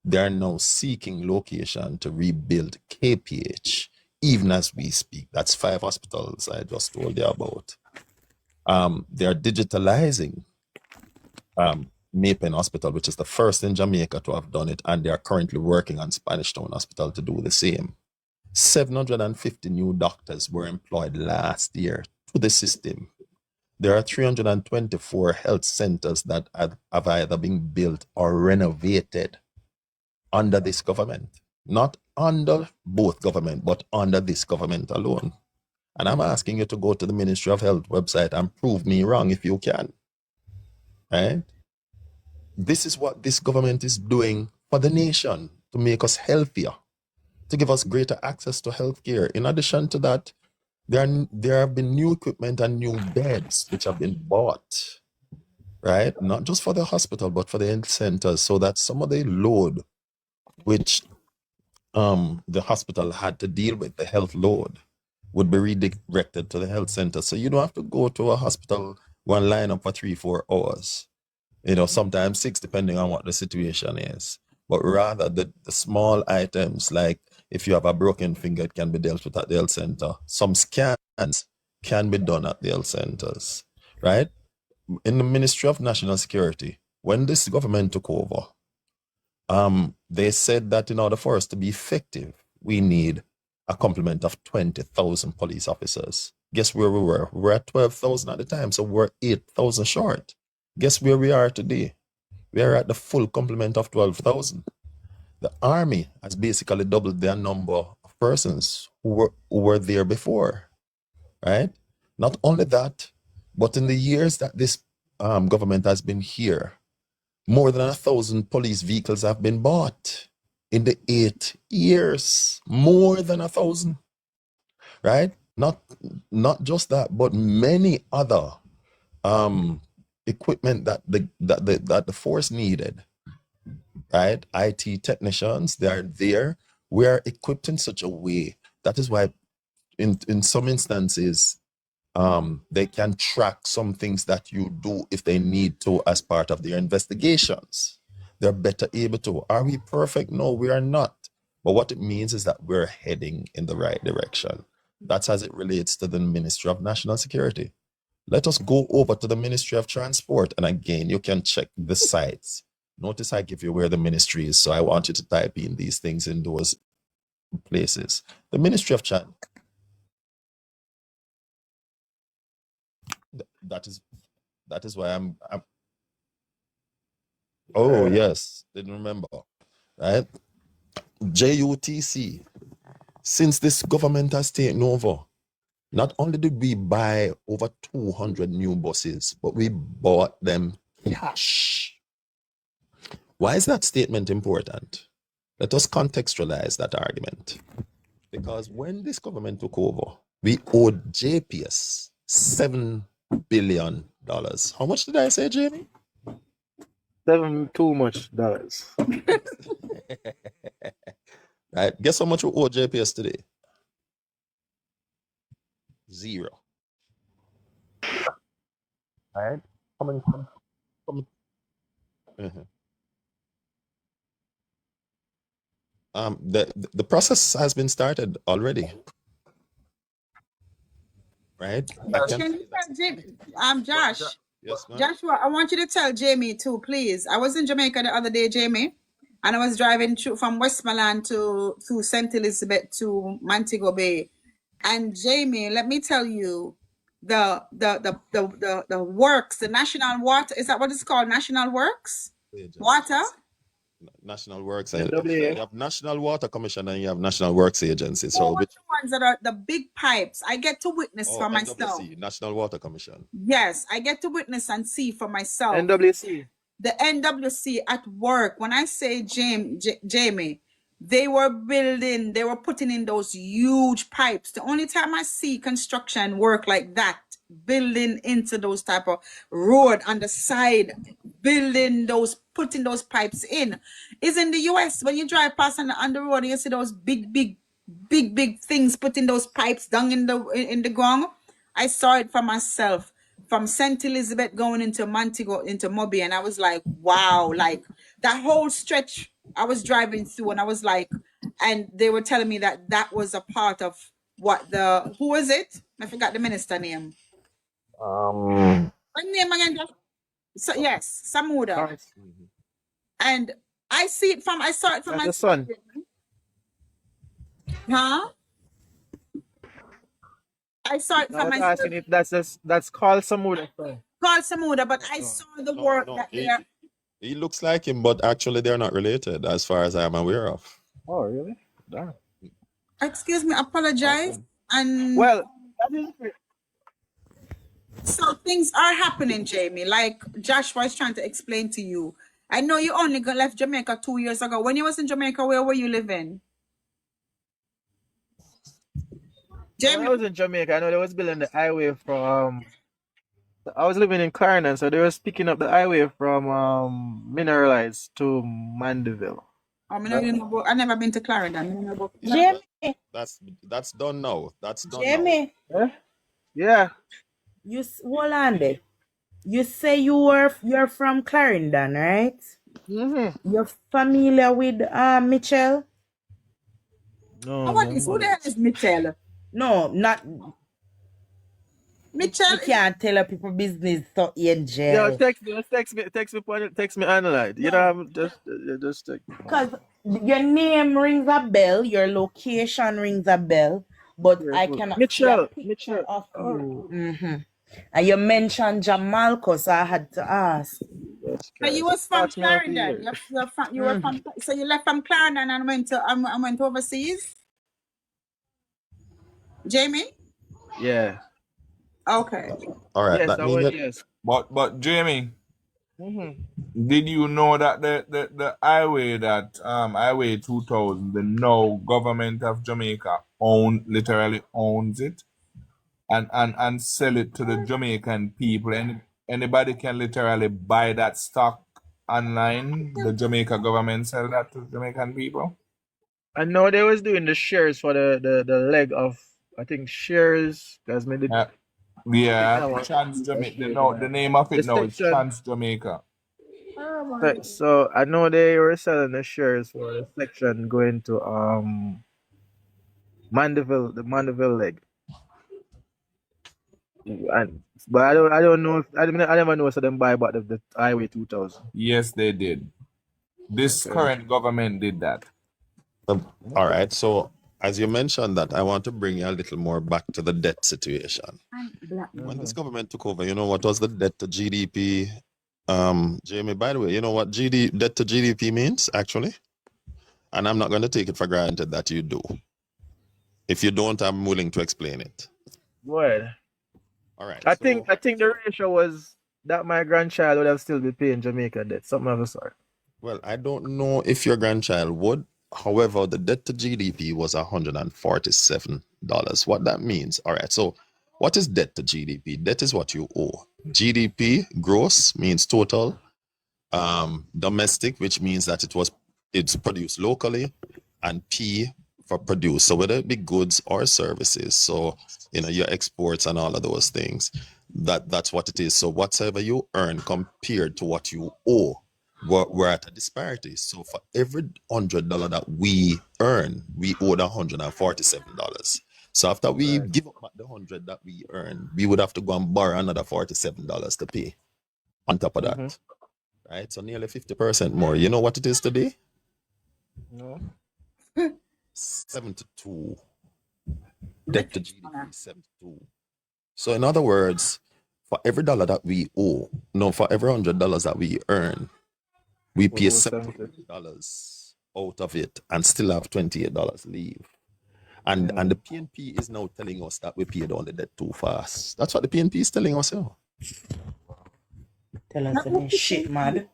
they are now seeking location to rebuild KPH, even as we speak. That's 5 hospitals I just told you about. They are digitalizing Mapen Hospital, which is the first in Jamaica to have done it, and they are currently working on Spanish Town Hospital to do the same. 750 new doctors were employed last year to the system. There are 324 health centers that have either been built or renovated under this government. Not under both government, but under this government alone. And I'm asking you to go to the Ministry of Health website and prove me wrong if you can. Right? This is what this government is doing for the nation to make us healthier, to give us greater access to healthcare. In addition to that, there have been new equipment and new beds which have been bought, right? Not just for the hospital, but for the health centers, so that some of the load which the hospital had to deal with, the health load, would be redirected to the health center. So you don't have to go to a hospital, one line up for 3-4 hours. Sometimes 6, depending on what the situation is. But rather the small items, like if you have a broken finger, it can be dealt with at the health center. Some scans can be done at the health centers, right? In the Ministry of National Security, when this government took over, they said that in order for us to be effective, we need a complement of 20,000 police officers. Guess where we were? We were at 12,000 at the time, so we're 8,000 short. Guess where we are today? We are at the full complement of 12,000. The army has basically doubled their number of persons who were there before, right? Not only that, but in the years that this government has been here, more than 1,000 police vehicles have been bought in the 8 years. More than 1,000, right? Not just that, but many other equipment that the force needed, right? IT technicians, they are there. We are equipped in such a way. That is why in some instances, they can track some things that you do if they need to as part of their investigations. They're better able to. Are we perfect? No, we are not. But what it means is that we're heading in the right direction. That's as it relates to the Ministry of National Security. Let us go over to the Ministry of Transport. And again, you can check the sites. Notice I give you where the ministry is. So I want you to type in these things in those places. The Ministry of Transport. That is why I'm oh yes, didn't remember, right? JUTC. Since this government has taken over, not only did we buy over 200 new buses, but we bought them cash. Why is that statement important? Let us contextualize that argument. Because when this government took over, we owed JPS $7 billion. How much did I say, Jamie? Too much dollars. Right. Guess how much we owe JPS today? 0. Right? Coming from the process has been started already. Right? Can you tell Jamie, Josh? Yes, ma'am. Joshua, I want you to tell Jamie too, please. I was in Jamaica the other day, Jamie, and I was driving from Westmoreland to St. Elizabeth to Montego Bay. And Jamie, let me tell you, the works, the national water, is that what it's called? National Works? Water? National Works. You have National Water Commission and you have National Works Agency. So which ones that are the big pipes? I get to witness for myself. NWC, National Water Commission. Yes, I get to witness and see for myself. NWC. The NWC at work. When I say Jamie, they were putting in those huge pipes. The only time I see construction work like that, building into those type of road on the side, putting those pipes in, is in the US. When you drive past on the road, you see those big things putting those pipes down in the ground. I saw it for myself from St. Elizabeth going into Montego, into Moby, and I was like, wow, like that whole stretch I was driving through and I was like, and they were telling me that that was a part of what who was it? I forgot the minister name. What name again? So, yes, Samuda. Sorry. And I saw it from That's my the son. huh? I saw it I from was my asking if that's called Samuda. called Samuda, but I saw the work that they're. He looks like him, but actually they're not related, as far as I'm aware of. Oh, really? Damn. Excuse me, apologize. Awesome. And Well, that is great. so things are happening, Jamie. Like Joshua is trying to explain to you. I know you only left Jamaica 2 years ago. When you was in Jamaica, where were you living? When I Jamie, was in Jamaica, I know they was building the highway from. I was living in Clarendon, so they was picking up the highway from Mineralize to Mandeville. I mean, I never been to Clarendon. Yeah, Jamie, that's done now. That's done now. Jamie, Yeah. Yeah. hold on there. You say you're from Clarendon, right? Mm-hmm. You're familiar with Mitchell? No, What is who the hell is Mitchell? No, not Mitchell you can't tell people business so Yo, Angel. text me analyze. You know, I'm just text. Because your name rings a bell, your location rings a bell, but Yeah, I cool. cannot Mitchell, see a picture Mitchell. of Oh, you. And you mentioned Jamalco, so I had to ask. that's So you crazy. was from Ask me how to Clarendon. hear. You were from. So you left from Clarendon and went overseas. Jamie. Yeah. Okay. All right, Yes, that I means went. that Yes. But Jamie, Mm-hmm. did you know that the highway that Highway 2000, the now government of Jamaica literally owns it and sell it to the Jamaican people, and anybody can literally buy that stock online. The Jamaica government sell that to Jamaican people. I know they was doing the shares for the leg of, I think, shares because me did. Yeah, I want Trans that Jamaica. shares, The name of the it now is section. Trans Jamaica. So I know they were selling the shares for the section going to Mandeville, the Mandeville leg. But I don't know if I never know so them buy about the Highway 2000. Yes, they did. This Okay. current government did that. all right. So as you mentioned that, I want to bring you a little more back to the debt situation. When this government took over, you know what was the debt to GDP? Jamie, by the way, you know what debt to GDP means actually? And I'm not going to take it for granted that you do. If you don't, I'm willing to explain it. Go ahead. All right. I think the ratio was that my grandchild would have still be paying Jamaica debt, something of the sort. Well, I don't know if your grandchild would. However, the debt to GDP was $147. What that means, all right. So, what is debt to GDP? Debt is what you owe. GDP, gross, means total. Domestic, which means that it's produced locally, and P for produce. So whether it be goods or services, so your exports and all of those things, that's what it is. So whatever you earn compared to what you owe, we're at a disparity. So for every $100 that we earn, we owe $147. So after we give up the 100 that we earn, we would have to go and borrow another $47 to pay on top of that. Right? So nearly 50% more. You know what it is today? No. 72. Debt to GDP, 72. So in other words, for every dollar that we owe, for every $100 that we earn, we pay $70 out of it and still have $28 leave. And the PNP is now telling us that we paid on the debt too fast. That's what the PNP is telling us here. Tell us that shit, man.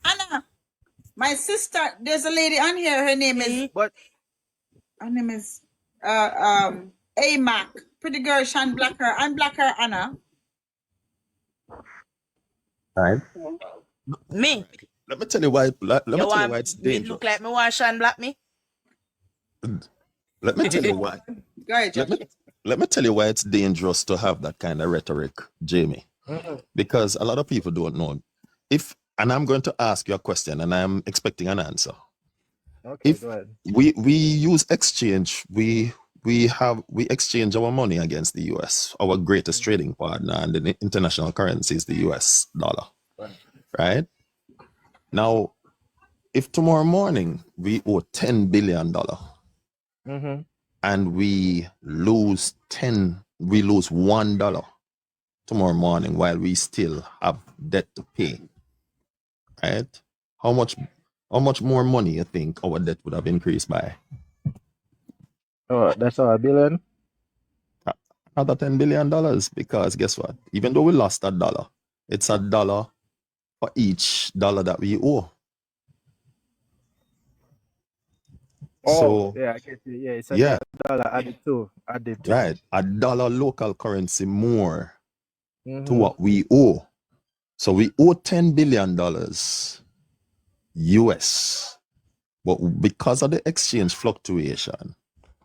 Anna, my sister, there's a lady on here. Her name is AMAC. Pretty girl, Shan Blacker. I'm Blacker, Anna. Right. Me? Let me tell you why. Let me tell you why it's Me dangerous. look like me wash and black me? Let me tell you why. Go ahead, Josh. Let me tell you why it's dangerous to have that kind of rhetoric, Jamie. Because a lot of people don't know. And I'm going to ask you a question and I'm expecting an answer. Okay, If go ahead. we use exchange, we exchange our money against the US. Our greatest trading partner and the international currency is the US dollar, Right. right? Now, if tomorrow morning we owe $10 billion Mm-hmm. and we lose $1 tomorrow morning while we still have debt to pay, right? How much more money you think our debt would have increased by? Oh, that's our billion. Another $10 billion, because guess what? Even though we lost a dollar, it's a dollar for each dollar that we owe. Oh, So yeah, I get you. Yeah, it's a yeah, dollar added to. Added to. right. A dollar local currency more to Mm-hmm. what we owe. So we owe $10 billion US. But because of the exchange fluctuation,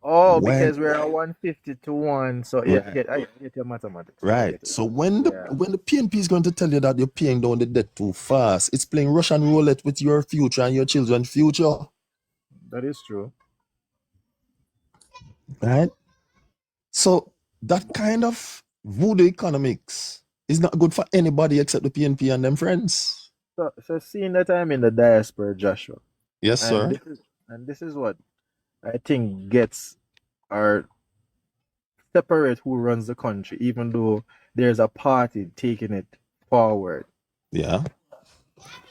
Oh, when because we're at 150 to 1. So yeah, right, I get your mathematics. I right. get it. So when the Yeah, PNP is going to tell you that you're paying down the debt too fast, it's playing Russian roulette with your future and your children's future. that is true. Right? So that kind of voodoo economics is not good for anybody except the PNP and them friends. So seeing that I'm in the diaspora, Joshua, Yes, and sir. this is what I think gets or separate who runs the country, even though there's a party taking it forward. Yeah.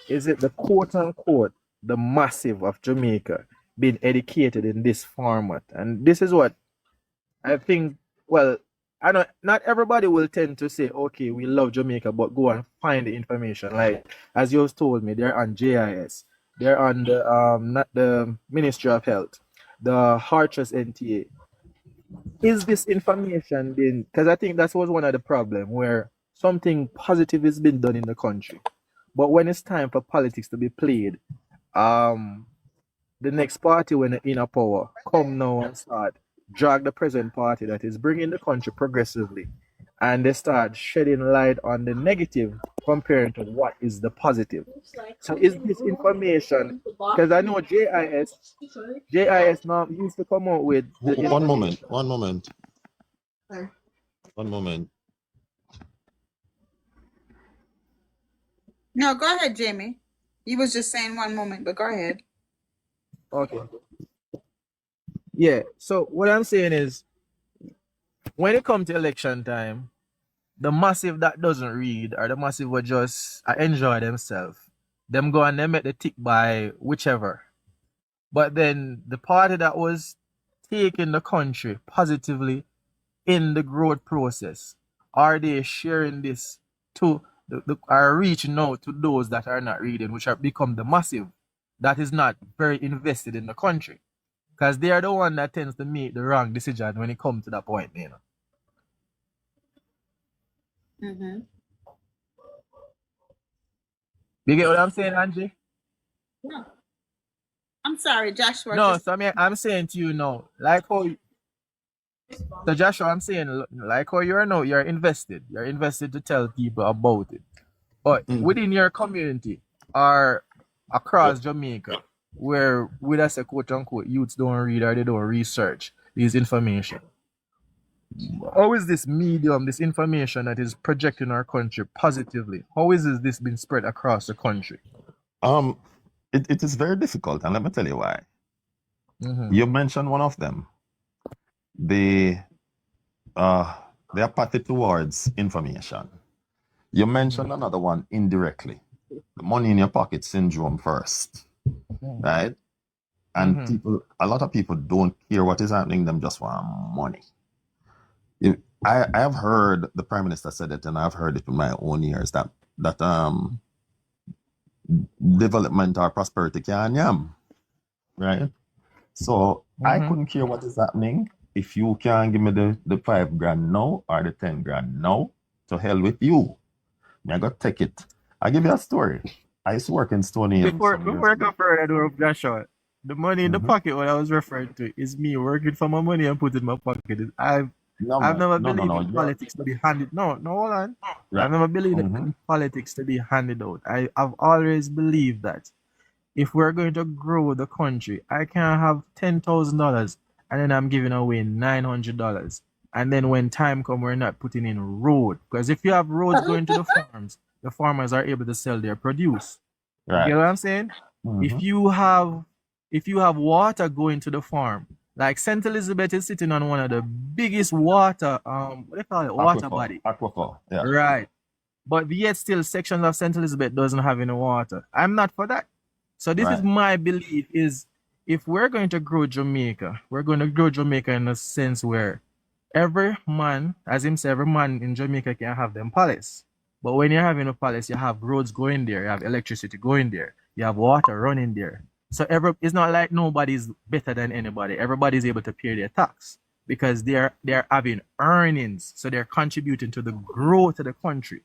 Is it the quote unquote the massive of Jamaica being educated in this format? And this is what I think. Well, I know not everybody will tend to say, okay, we love Jamaica, but go and find the information. Like as you told me, they're on JIS, they're on the not the Ministry of Health, the Hartress NTA. Is this information being, because I think that was one of the problem where something positive is being done in the country, but when it's time for politics to be played, um the next party when in a power come now and start drag the present party that is bringing the country progressively, and they start shedding light on the negative compared to what is the positive. So is this information, because I know JIS now used to come out with the One moment. information. One moment. One moment. No, go ahead, Jamie. You was just saying one moment, but go ahead. Okay. Yeah. So what I'm saying is, when it comes to election time, the massive that doesn't read or the massive will just enjoy themselves. Them go and they make the tick by whichever. But then the party that was taking the country positively in the growth process, are they sharing this to are reaching out to those that are not reading, which are become the massive that is not very invested in the country? Because they are the one that tends to make the wrong decision when it comes to that point, you know. Mm-hmm. You get what I'm saying, Angie? Yeah. I'm sorry, Joshua. No, Just so I mean, I'm saying to you now, like how, so Joshua, I'm saying, like how you're now, you're invested to tell people about it. But Mm. within your community or across Jamaica, where with us, a quote unquote, youths don't read or they don't research this information, how is this medium, this information that is projecting our country positively, how is this been spread across the country? Um, it is very difficult, and let me tell you why. Mm-hmm. You mentioned one of them, the uh the apathy towards information. You Mm-hmm. mentioned another one indirectly, the money in your pocket syndrome first, right? And Mm-hmm. people, a lot of people don't care what is happening, them just want money. I have heard the prime minister said it, and I've heard it with my own ears that development or prosperity can yam, right? So I Mm-hmm. couldn't care what is happening. If you can give me the 5 grand now or the 10 grand now, to hell with you. I got take it. I give you a story. I used to work in Stony Hill some years Before I ago. go further, Joshua, the money in the Hmm. pocket, what I was referring to, is me working for my money and put it in my pocket. No I've man, never no, no, believed no. in You're politics to be handed. No, no, hold on. right. I've never believed Hmm. in politics to be handed out. I've always believed that if we're going to grow the country, I can't have $10,000 and then I'm giving away $900. And then when time comes, we're not putting in road. Because if you have roads going to the farms, the farmers are able to sell their produce. You get Right. what I'm saying? Mm-hmm. If you have water going to the farm, like St. Elizabeth is sitting on one of the biggest water what do you call it? Water body. Aquifer. Yeah. Right. But yet still sections of St. Elizabeth doesn't have any water. I'm not for that. So this is Right. my belief is if we're going to grow Jamaica, we're going to grow Jamaica in a sense where every man, as him say, every man in Jamaica can have them palace. But when you're having a palace, you have roads going there, you have electricity going there, you have water running there. So it's not like nobody's better than anybody. Everybody's able to pay their tax because they're having earnings, so they're contributing to the growth of the country.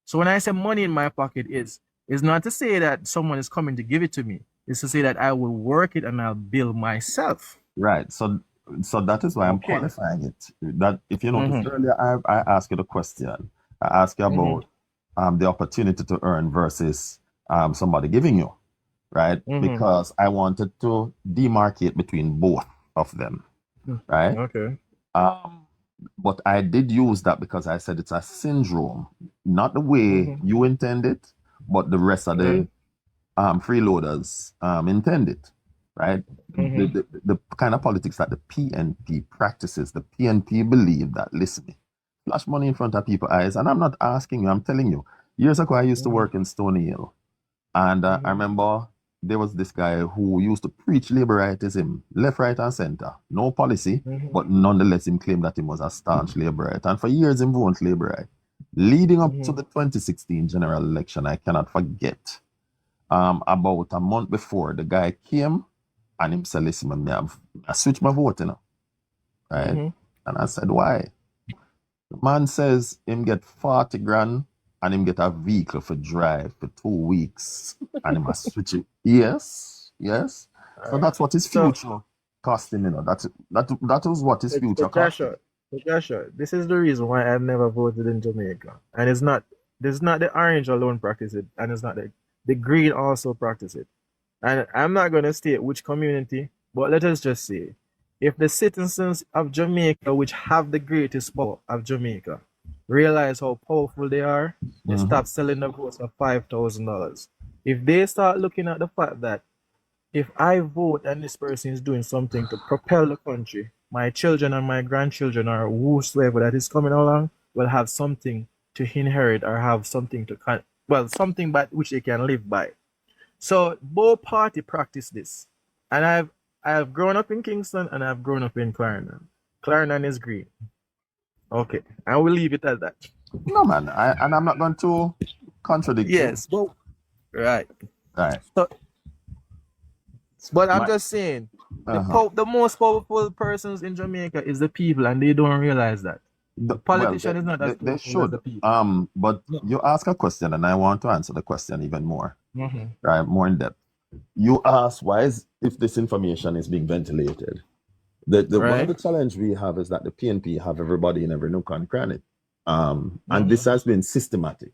So when I say money in my pocket is not to say that someone is coming to give it to me. It's to say that I will work it and I'll build myself. Right. So that is why I'm Okay. qualifying it. That if you noticed Mhm. earlier, I asked you the question. I asked you Mhm. about the opportunity to earn versus somebody giving you, right? Mhm. Because I wanted to demarcate between both of them, right? Okay. But I did use that because I said it's a syndrome, not the way Mhm. you intend it, but the rest of the freeloaders intend it, right? Mhm. The kind of politics that the PNP practices, the PNP believe that, listen, flash money in front of people's eyes, and I'm not asking you, I'm telling you. Years ago, I used to work in Stony Hill, and I remember there was this guy who used to preach liberalism, left, right, and center. No policy, but nonetheless, him claimed that he was a staunch Labourite. And for years, him voted Labourite. Leading up to the 2016 general election, I cannot forget, about a month before, the guy came and him said, listen, I switched my vote, right? And I said, why? The man says him get 40 grand and him get a vehicle for drive for 2 weeks and him must switch it. Yes, yes. So that's what his So, future costing, that was what his future but costing. Joshua, this is the reason why I've never voted in Jamaica. And it's not the orange alone practice it, and it's not the green also practice it. And I'm not gonna state which community, but let us just say if the citizens of Jamaica, which have the greatest power of Jamaica, realize how powerful they are, they Mm-hmm. stop selling the votes for $5,000. If they start looking at the fact that if I vote and this person is doing something to propel the country, my children and my grandchildren or whosoever that is coming along will have something to inherit or have something to something by which they can live by. So both party practice this, and I've grown up in Kingston and I've grown up in Clarendon. Clarendon is green. Okay, I will leave it at that. No, man. And I'm not going to contradict you. Yes, but right. Right. So, but I'm My, just saying, uh-huh. the most powerful persons in Jamaica is the people, and they don't realize that the Well, politician is not as they powerful as should. the people. But No. you ask a question, and I want to answer the question even more, Mm-hmm. right? More in depth. You ask why is if this information is being ventilated. The one of Right. the challenge we have is that the PNP have everybody in every nook and cranny, and this has been systematic.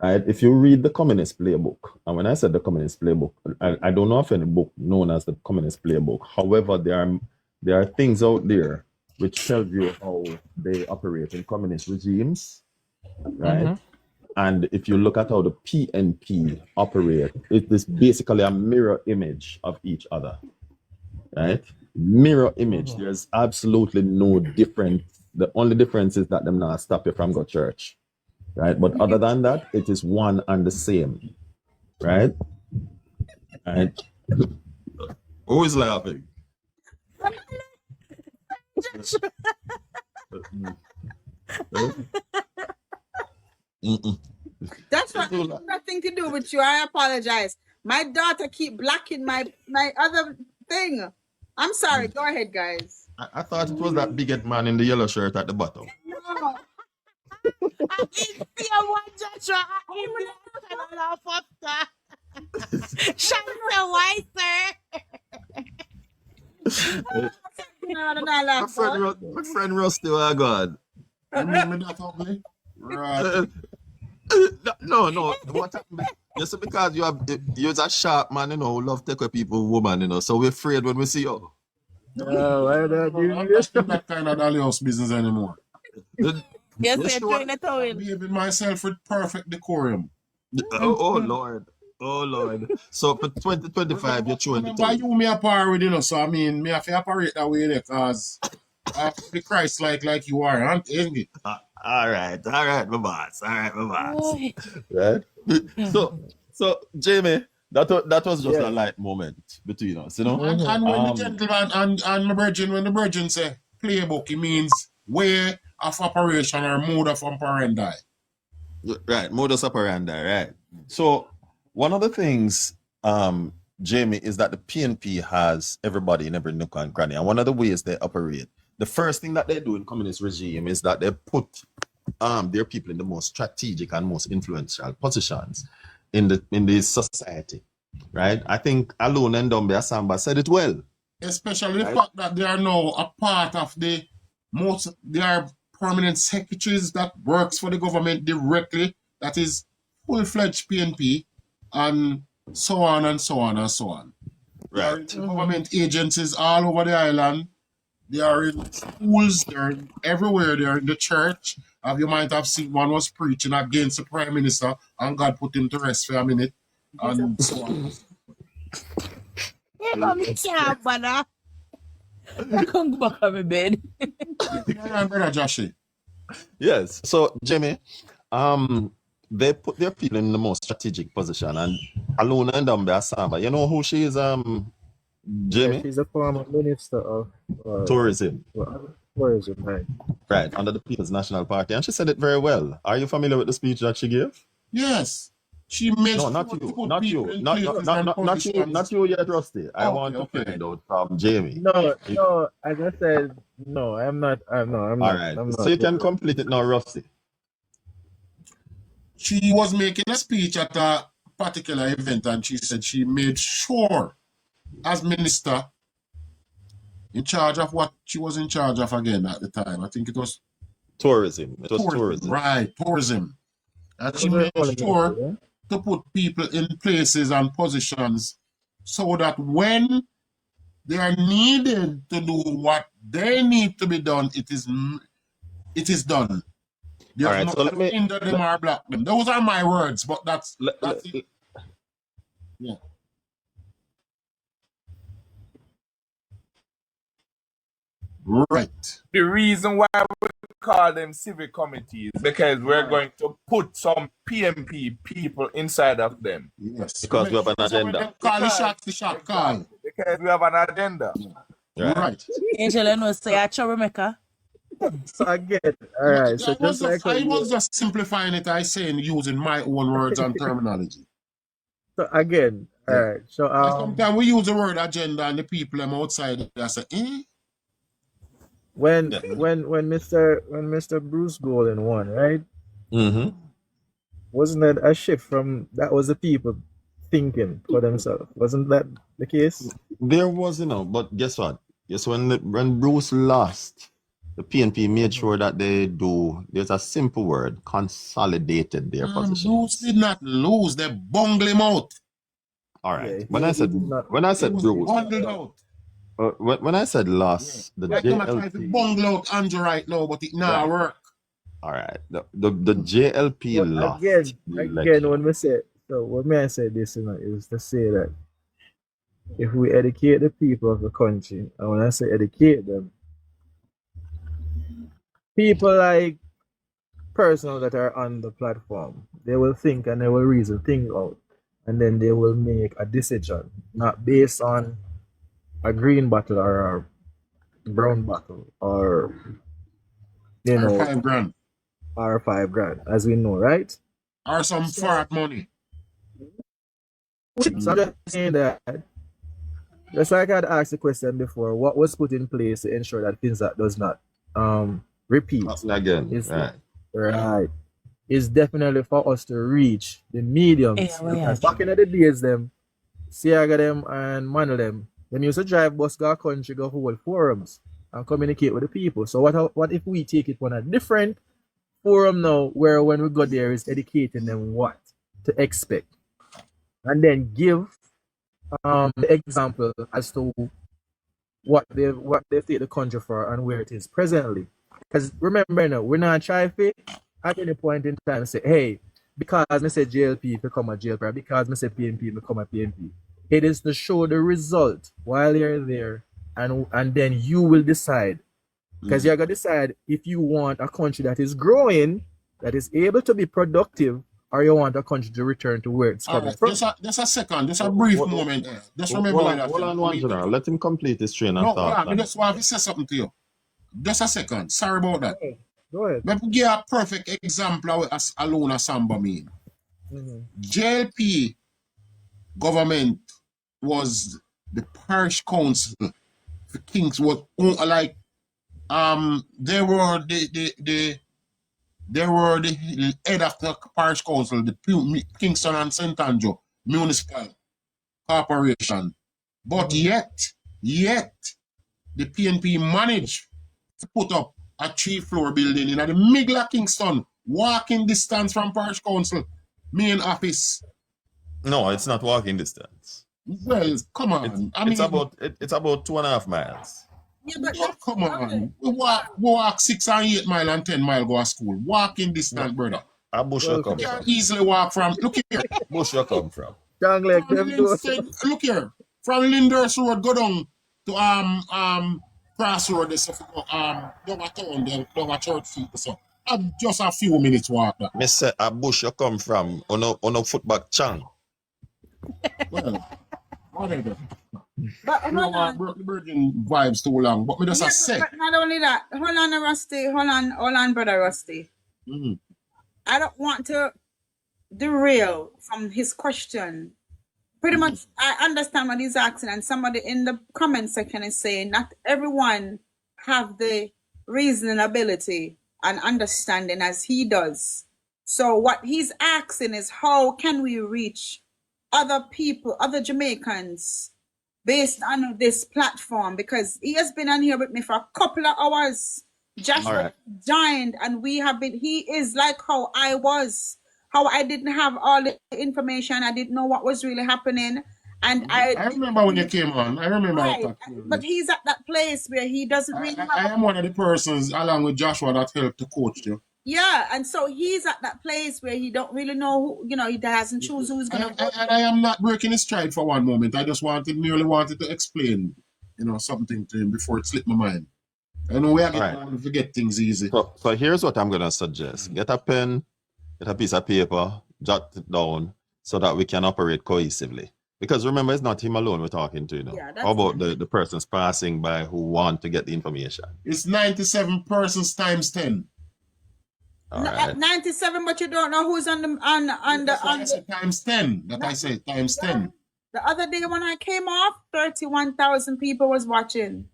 Right? If you read the Communist Playbook, and when I said the Communist Playbook, I don't know of any book known as the Communist Playbook. However, there are things out there which tell you how they operate in communist regimes, right? And if you look at how the PNP operate, it is basically a mirror image of each other, right? Mirror image. There's absolutely no difference. The only difference is that them not stop you from go church, right? But other than that, it is one and the same, right? Right. Who is laughing? That's what nothing to do with you. I apologize. My daughter keep blocking my other thing. I'm sorry. Go ahead, guys. I thought it was that big man in the yellow shirt at the bottom. No. I didn't see a one Joshua. I even said a foster. Chance why, sir? No, no, no, laugh, boy. My friend Rusty, oh God. You mean me that ugly? Right. No. What happened? Just because you're a sharp man, who love take away people, woman, so we're afraid when we see you. Why not No, you? I'm not in that kind of dolly house business anymore. You Yes, you you're sure? trying to I'm towel. behaving myself with perfect decorum. Oh Lord. Oh Lord. So for 2025, you're chewing the Remember towel. you me apart with, so I mean, me have to operate that way there, cause I have to be Christ like you are, isn't it? All right, my boss. All right, my boss. Ay. Right? So Jamie, that was just a Yes. light moment between us. And when the Um, gentleman and my virgin, when the virgin say playbook, it means way of operation or mode of operandi. right, modus operandi, right? So one of the things, Jamie, is that the PNP has everybody in every nook and cranny, and one of the ways they operate, the first thing that they do in communist regime is that they put their people in the most strategic and most influential positions in the society, right? I think Alone and Dombe Asamba said it well, Especially the right? fact that they are now a part of they are permanent secretaries that works for the government directly, that is full-fledged PNP, and so on and so on and so on. They are in Right. government agencies all over the island. They are in schools, they're everywhere, they're in the church. You might have seen one was preaching against the prime minister and God put him to rest for a minute and so on. Yeah, but me can't bother. I can't go back on my bed. Yeah, brother Joshi. Yes. So Jamie, they put their people in the most strategic position, and Alona and Dombe Asamba, you know who she is, Yeah, Jamie? she's a former minister of Tourism, tourism, right? right, under the People's National Party, and she said it very well. Are you familiar with the speech that she gave? Yes. She made No, sure not to you, put not people you, in not not places not and not, not you, positions. not you yet, Rusty. I Okay, want to okay. find out from Jamie. No, If, no, as I said, no, I'm not. No, I'm all not. right, I'm so not. you can complete it now, Rusty. She was making a speech at a particular event and she said she made sure, as minister, in charge of what she was in charge of again at the time. I think it was Tourism. It was tourism, tourism. right? Tourism. And That she was her made only minister, sure yeah? to put people in places and positions so that when they are needed to do what they need to be done, it is done. All There's right, so nothing let to me hinder them let, or block them. Those are my words, but let, that's it. let, Yeah. Right. The reason why we call them civic committees because we're Right. going to put some PMP people inside of them. Yes. To because we make have an sure so when agenda. them call the shot call. Exactly. Because we have an agenda. Yeah. Right. Right. Angel, you know, say a troublemaker. So again, all right. So I was just just like how I you, was just simplifying it. I saying using my own words and terminology. so again, all Yeah. right. So And sometimes we use the word agenda and the people them outside they say, when Yeah. Mr. Bruce Golden won, right? Mm-hmm. Wasn't that a shift from that was the people thinking for themselves? Wasn't that the case? There was, but guess what? Yes, when Bruce lost, the PNP made Mhm. sure that there's a simple word, consolidated their Bruce positions. did not lose. They bungled him out. All right. Yeah, When I he said did not. when I He said was Bruce, bundled out. when I said Yeah. lost, the Like them are trying to JLP. bungle out Andrew right now, but it now Right. work. All right. The JLP But lost the again, election. when we say so, when me I say this, is to say that if we educate the people of the country, and when I say educate them, people like persons that are on the platform, they will think and they will reason things out, and then they will make a decision, not based on a green bottle or a brown bottle or you Or know $5,000. or 5 grand, as we know, right? Or some So, fart money. so I'm just saying that just like I'd asked the question before, what was put in place to ensure that things that does not repeat Nothing again. is Right. right. Is definitely for us to reach the mediums. Yeah, we Because are. back in the days them, Siaga them and Manu them used to drive bus go country, go hold forums and communicate with the people. So what if we take it on a different forum now where when we go there is educating them what to expect? and then give the example as to what they take the country for and where it is presently. Because remember now, we're not trying to at any point in time say, hey, because I say JLP become a JLP, because I say PNP become a PNP. It is to show the result while you're there, and then you will decide. Because you're gonna decide if you want a country that is growing, that is able to be productive, or you want a country to return to where it's All coming right, from. just a second, just a Hold, brief hold, moment there. Just remember like that. hold on one Me, general. Let him complete his train of no, hold thought, on. I man. just want to say something to you. Just a second. Sorry about that. Okay, go ahead. Let me give a perfect example of what Alona Samba mean. JLP government was the parish council for Kings was like they were the head of the parish council, the Kingston and St. Andrew Municipal Corporation. But yet the PNP managed to put up a 3-floor building in the middle of Kingston, walking distance from parish council main office. No, it's not walking distance. Well, come on. It's about 2.5 miles. Yeah, but Oh, come on. We walk 6 and 8 mile and 10 mile go to school. Walking distance, brother. A bush Well, you come You can from. easily walk from, look here, Bush you come from. Strong like from them do. look here, from Linders Road, go down to Crossroad, they say, down a town, down a church feet, so. Just a few minutes walk. That. Me say a bush you come from on a footback chang. Well, whatever. But We hold don't want on. broke the virgin vibes too long, but me just Yeah, a say. but not only that. Hold on, Rusty. Hold on, brother Rusty. Mhm. I don't want to derail from his question. Pretty much, I understand what he's asking, and somebody in the comment section is saying not everyone have the reasoning ability and understanding as he does. So what he's asking is how can we reach other people, other Jamaicans, based on this platform? Because he has been on here with me for a couple of hours. Joshua All right. joined, and he is like how I was. How I didn't have all the information, I didn't know what was really happening, and I remember when you came on. I remember right. that. But he's at that place where he doesn't really have. I am one of the persons, along with Joshua, that helped to coach you. Yeah, and so he's at that place where he don't really know who, he doesn't choose who's gonna vote. And I am not breaking his stride for one moment. I just merely wanted to explain, something to him before it slipped my mind. I know we are getting to forget things easy. So here's what I'm gonna suggest. Get a pen, get a piece of paper, jot it down so that we can operate cohesively. Because remember, it's not him alone we're talking to, Yeah, How about the persons passing by who want to get the information? It's 97 persons times 10. All At right. 97, but you don't know who's on the That's why I said times 10. I said times 10. The other day when I came off, 31,000 people was watching.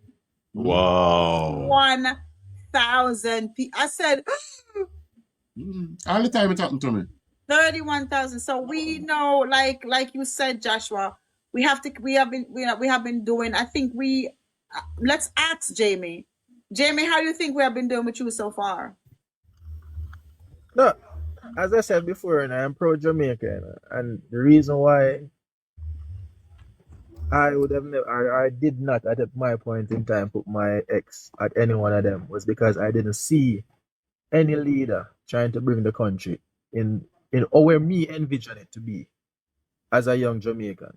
Wow. 1,000 people. I said All the time it happened to me. 31,000. So we know, like you said, Joshua, we have been doing. I think let's ask Jamie. Jamie, how do you think we have been doing with you so far? No, as I said before, and I am pro Jamaican, and the reason why I would have never, I did not at my point in time put my ex at any one of them was because I didn't see any leader trying to bring the country in or where me envision it to be as a young Jamaican.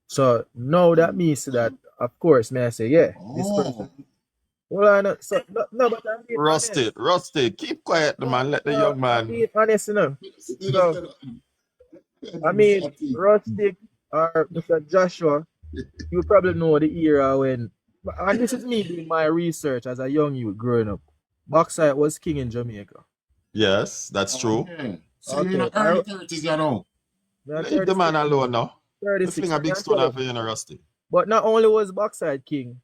So now that means that, of course, may I say, yeah, this person. Well, no, so no, but I'm being Rusty, keep quiet, man. Let the young man. I'm being honest, So, I mean, Rustic or Mr. Joshua, you probably know the era when, and this is me doing my research as a young youth growing up. Bauxite was king in Jamaica. Yes, that's true. So you're in the early 30s, you know. Leave the man alone now. 36. Fling a big stone off you, Rusty. But not only was Bauxite king,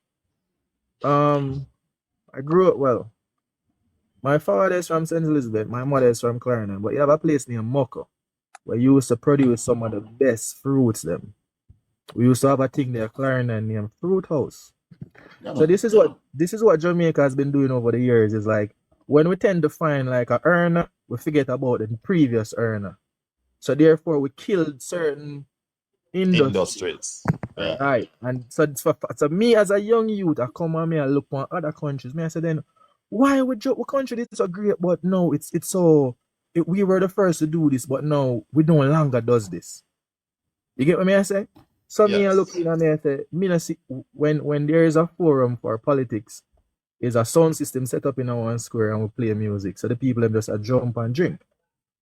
I grew up well. My father is from St. Elizabeth, my mother is from Clarendon, but you have a place named Moko where you used to produce some of the best fruits them. We used to have a thing there, Clarendon named Fruit House. So this is what Jamaica has been doing over the years. Is like when we tend to find like a earner, we forget about the previous earner. So therefore, we killed certain industries. Industries. Yeah. Right. And so, so me as a young youth, I come and me and look on other countries. Me I say then, why would you, what country this is so great, but no, it's so we were the first to do this, but no, we no longer does this. You get what me I say? So me I look Yes. in and me I say, me not see when there is a forum for politics, is a sound system set up in a one square and we play music. So the people them just a jump and drink.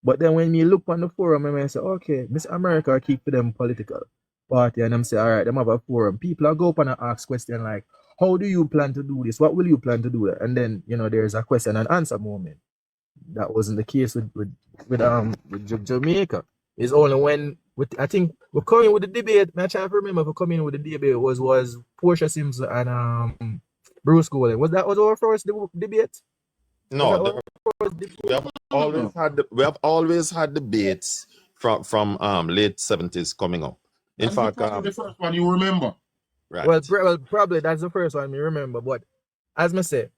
But then when me look on the forum, I say, okay, Miss America keep them political party, and them say, all right, them have a forum. People are go up and ask question like, how do you plan to do this? What will you plan to do? And then there's a question and answer moment. That wasn't the case with Jamaica. It's only when I think we're coming with the debate. I try to remember if we're coming with the debate was Portia Simpson and Bruce Golding. Was our first debate? No, Was that we have always had debates from late 70s coming up. In That's fact, probably the first one you remember. right. well, probably that's the first one me remember. But as I say,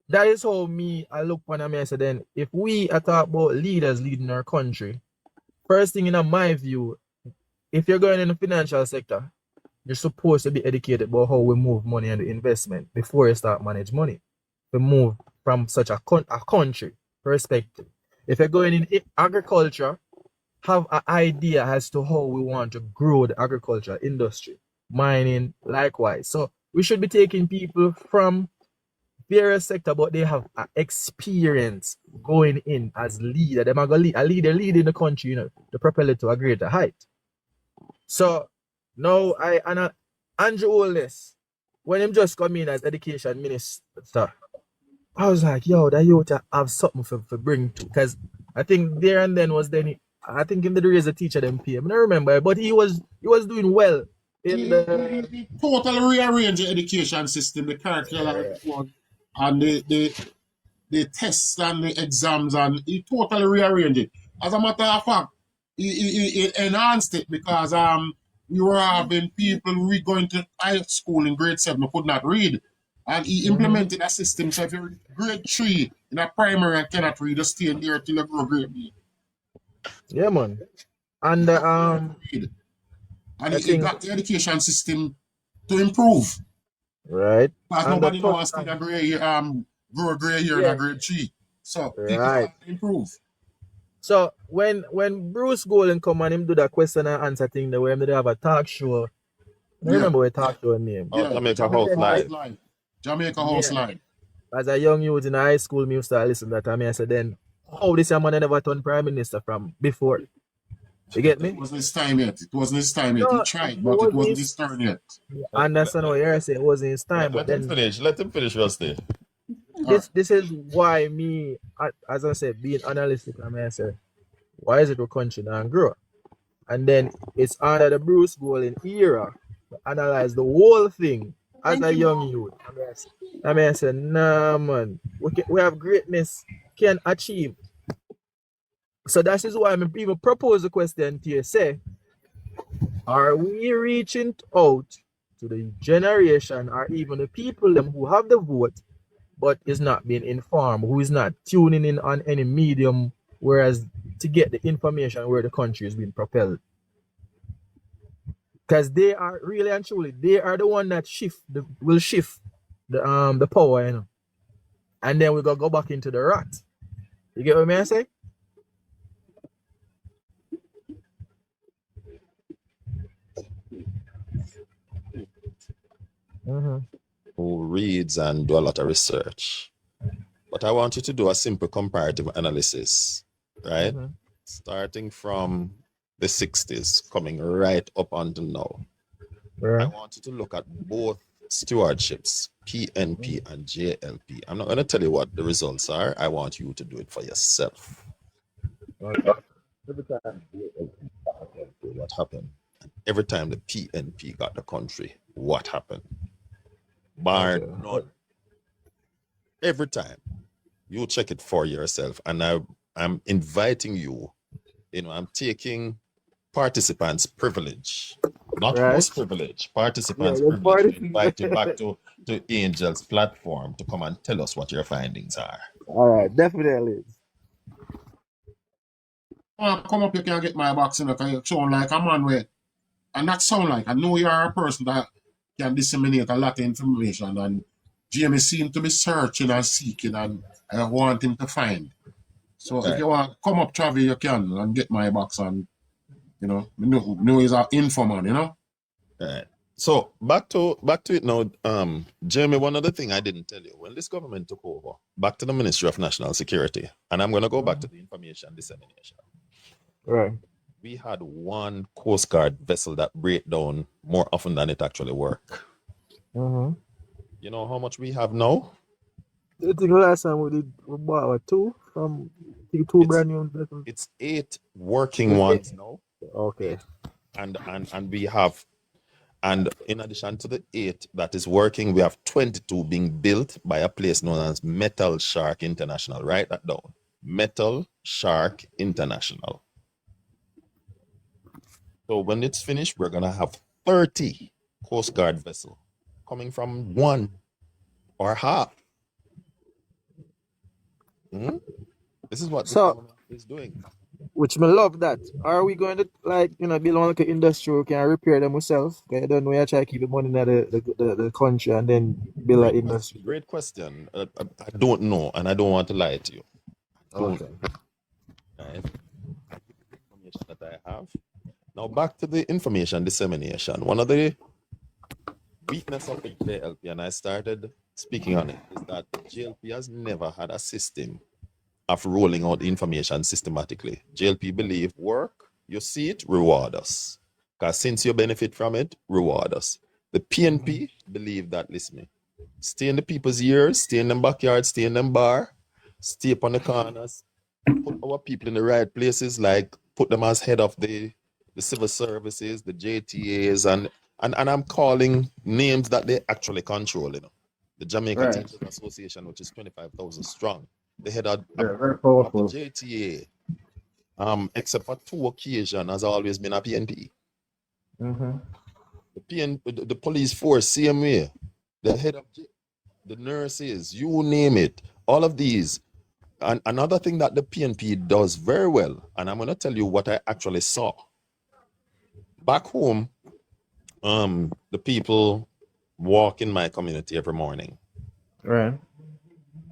that is how I look when I say then if we are talk about leaders leading our country, first thing in my view, if you're going in the financial sector, you're supposed to be educated about how we move money and investment before you start manage money. To move from such a country perspective. If you're going in agriculture, have an idea as to how we want to grow the agriculture industry, mining likewise. So we should be taking people from various sector, but they have experience going in as leader. They are going to lead in the country, to propel it to a greater height. So now Andrew Holness, when him just come in as education minister, I was like, yo, that youth have something for bring to, because I think there and then I think him did raise a teacher them pay. I don't remember, but he was doing well in the He totally rearranged the education system, the curriculum and the tests and the exams, and he totally rearranged it. As a matter of fact, he enhanced it because we were having people going to high school in grade 7 who could not read. And he implemented a system so if you're grade 3 in a primary and cannot read, you stay in there till you grow grade B. yeah, man. And And he got the education system to improve. Right. Because and nobody knows still a grade grow a grade year in a grade 3. So people have to improve. So when Bruce Golding come and him do that question and answer thing, the way they have a talk show. I remember what talk show name. Jamaica House Live. Jamaica House Live. As a young youth in high school, me used to listen to that and I said then, how this man never turned prime minister from before? You get me? It wasn't his time yet. He tried, but it wasn't his turn yet. I understand what you're saying. It wasn't his time. Let him finish, Rusty. This is why me, as I said, being analytic, I say, why is it we country and grow? And then it's under the Bruce Golding era to analyze the whole thing as a young youth. I say, nah, man, we have greatness can achieve. So that is why I even propose a question to you. Say, are we reaching out to the generation or even the people them who have the vote but is not being informed, who is not tuning in on any medium, whereas to get the information where the country is being propelled? Because they are really and truly, they are the one that will shift the power, and then we go back into the rat. You get what I say? Who reads and do a lot of research. But I want you to do a simple comparative analysis, right? Starting from the 60s, coming right up until now. I want you to look at both stewardships, PNP and JLP. I'm not going to tell you what the results are. I want you to do it for yourself. What happened? Every time the PNP got the country, what happened? Bar none. Every time. You check it for yourself. And I'm inviting you, I'm taking participants' privilege, not host privilege, participants' privilege to invite you back to Angel's platform to come and tell us what your findings are. All right, definitely. come up, you can get my box, because you sound like a man where, and that sound like, I know you are a person that can disseminate a lot of information, and Jamie seemed to be searching and seeking, and I want him to find. So if Right. you want to come up, Travis, you can, and get my box, and, know he's an informer, Right. So back to it now. Jeremy, one other thing I didn't tell you, when this government took over, back to the Ministry of National Security, and I'm gonna go back to the information dissemination. Right. We had one Coast Guard vessel that break down more often than it actually work. Mm-hmm. You know how much we have now? I think last time we bought what, two from two It's brand new vessels. it's 8 working It's ones now. Okay. 8. And we have, and in addition to the 8 that is working, we have 22 being built by a place known as Metal Shark International. Write that down. Metal Shark International. So when it's finished, we're gonna have 30 Coast Guard vessel coming from one or half. Hmm? This is what this So, government is doing. which me love that. Are we going to build one like an industry we can repair them ourselves? I don't know. You try to keep the money in the country and then build an industry. Great question. I don't know, and I don't want to lie to you. Don't. Okay. Right? Information that I have. Now back to the information dissemination. One of the weakness of the JLP, and I started speaking on it, is that the JLP has never had a system of rolling out information systematically. JLP believe work, you see it, reward us. Because since you benefit from it, reward us. The PNP believe that, listen me, stay in the people's ears, stay in them backyard, stay in them bar, stay up on the corners, put our people in the right places, like put them as head of the civil services, the JTAs, and I'm calling names that they actually control, The Jamaica Right. Teachers Association, which is 25,000 strong. The head of Very the powerful. JTA, except for 2 occasions, has always been a PNP. Mm-hmm. The police force, same way. The head of the nurses, you name it. All of these. And another thing that the PNP does very well, and I'm going to tell you what I actually saw. Back home, the people walk in my community every morning. Right.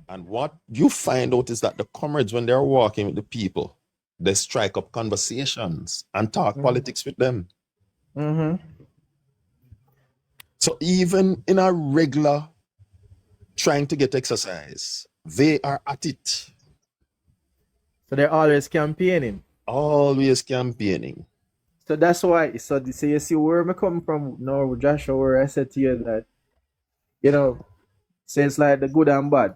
And what you find out is that the comrades, when they're walking with the people, they strike up conversations and talk politics with them. Mm-hmm. So even in a regular trying to get exercise, they are at it. So they're always campaigning. Always campaigning. So that's why. So you see where I'm coming from now, Joshua, where I said to you that, so it's like the good and bad.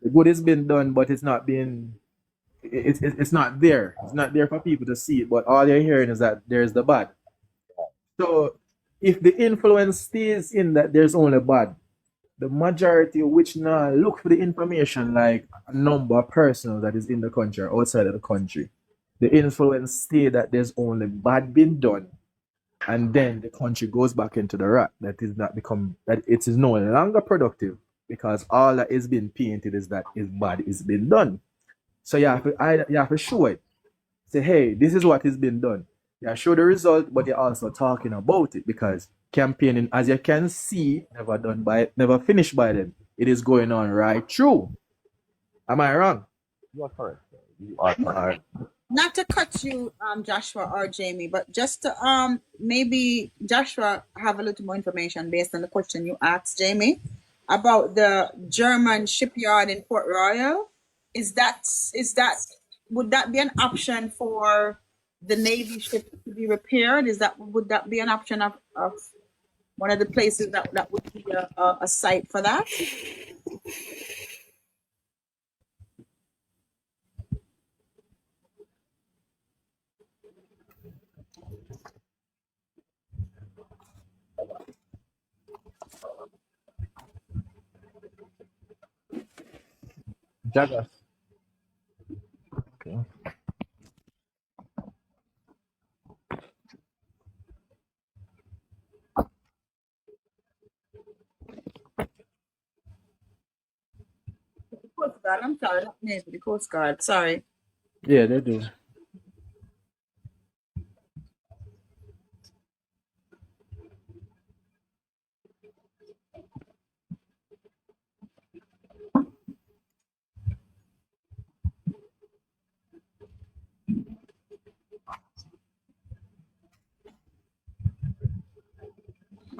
The good has been done, but it's not being. It's not there. It's not there for people to see it. But all you're hearing is that there's the bad. So if the influence stays in that there's only bad, the majority which now look for the information like a number of persons that is in the country or outside of the country, the influence stay that there's only bad being done, and then the country goes back into the rut that it is no longer productive because all that is being painted is that is bad is being done. So you have to show it. Say, hey, this is what has been done. You show the result, but you're also talking about it because campaigning, as you can see, never finished by them. It is going on right through. Am I wrong? You are correct. You are correct. Not to cut you, Joshua or Jamie, but just to maybe Joshua have a little more information based on the question you asked Jamie about the German shipyard in Port Royal. Is that would that be an option for the Navy ship to be repaired? Would that be an option of one of the places that would be a site for that? Jagas. Okay. Coast Guard, I'm sorry, not Navy, the Coast Guard. Sorry. Yeah, they do.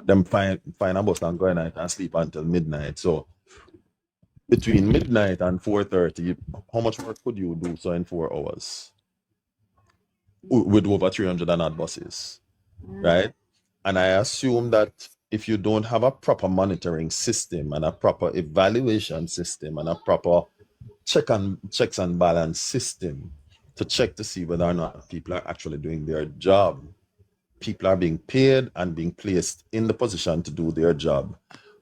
them find a bus and go in and sleep until midnight. So between midnight and 4:30, how much work could you do so in 4 hours with over 300 and odd buses, right? And I assume that if you don't have a proper monitoring system and a proper evaluation system and a proper checks and balance system to check to see whether or not people are actually doing their job, people are being paid and being placed in the position to do their job,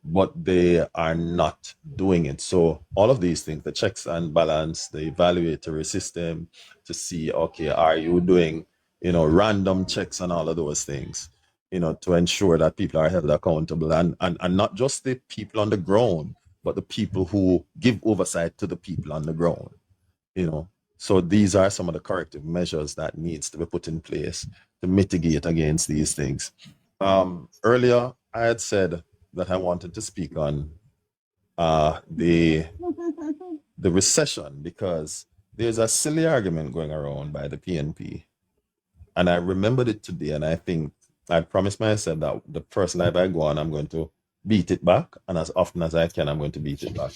but they are not doing it. So all of these things, the checks and balance, the evaluatory system to see, okay, are you doing, random checks and all of those things, to ensure that people are held accountable, and not just the people on the ground, but the people who give oversight to the people on the ground, So these are some of the corrective measures that needs to be put in place to mitigate against these things. Earlier, I had said that I wanted to speak on the recession, because there's a silly argument going around by the PNP, and I remembered it today, and I think I promised myself that the first live I go on, I'm going to beat it back, and as often as I can, I'm going to beat it back.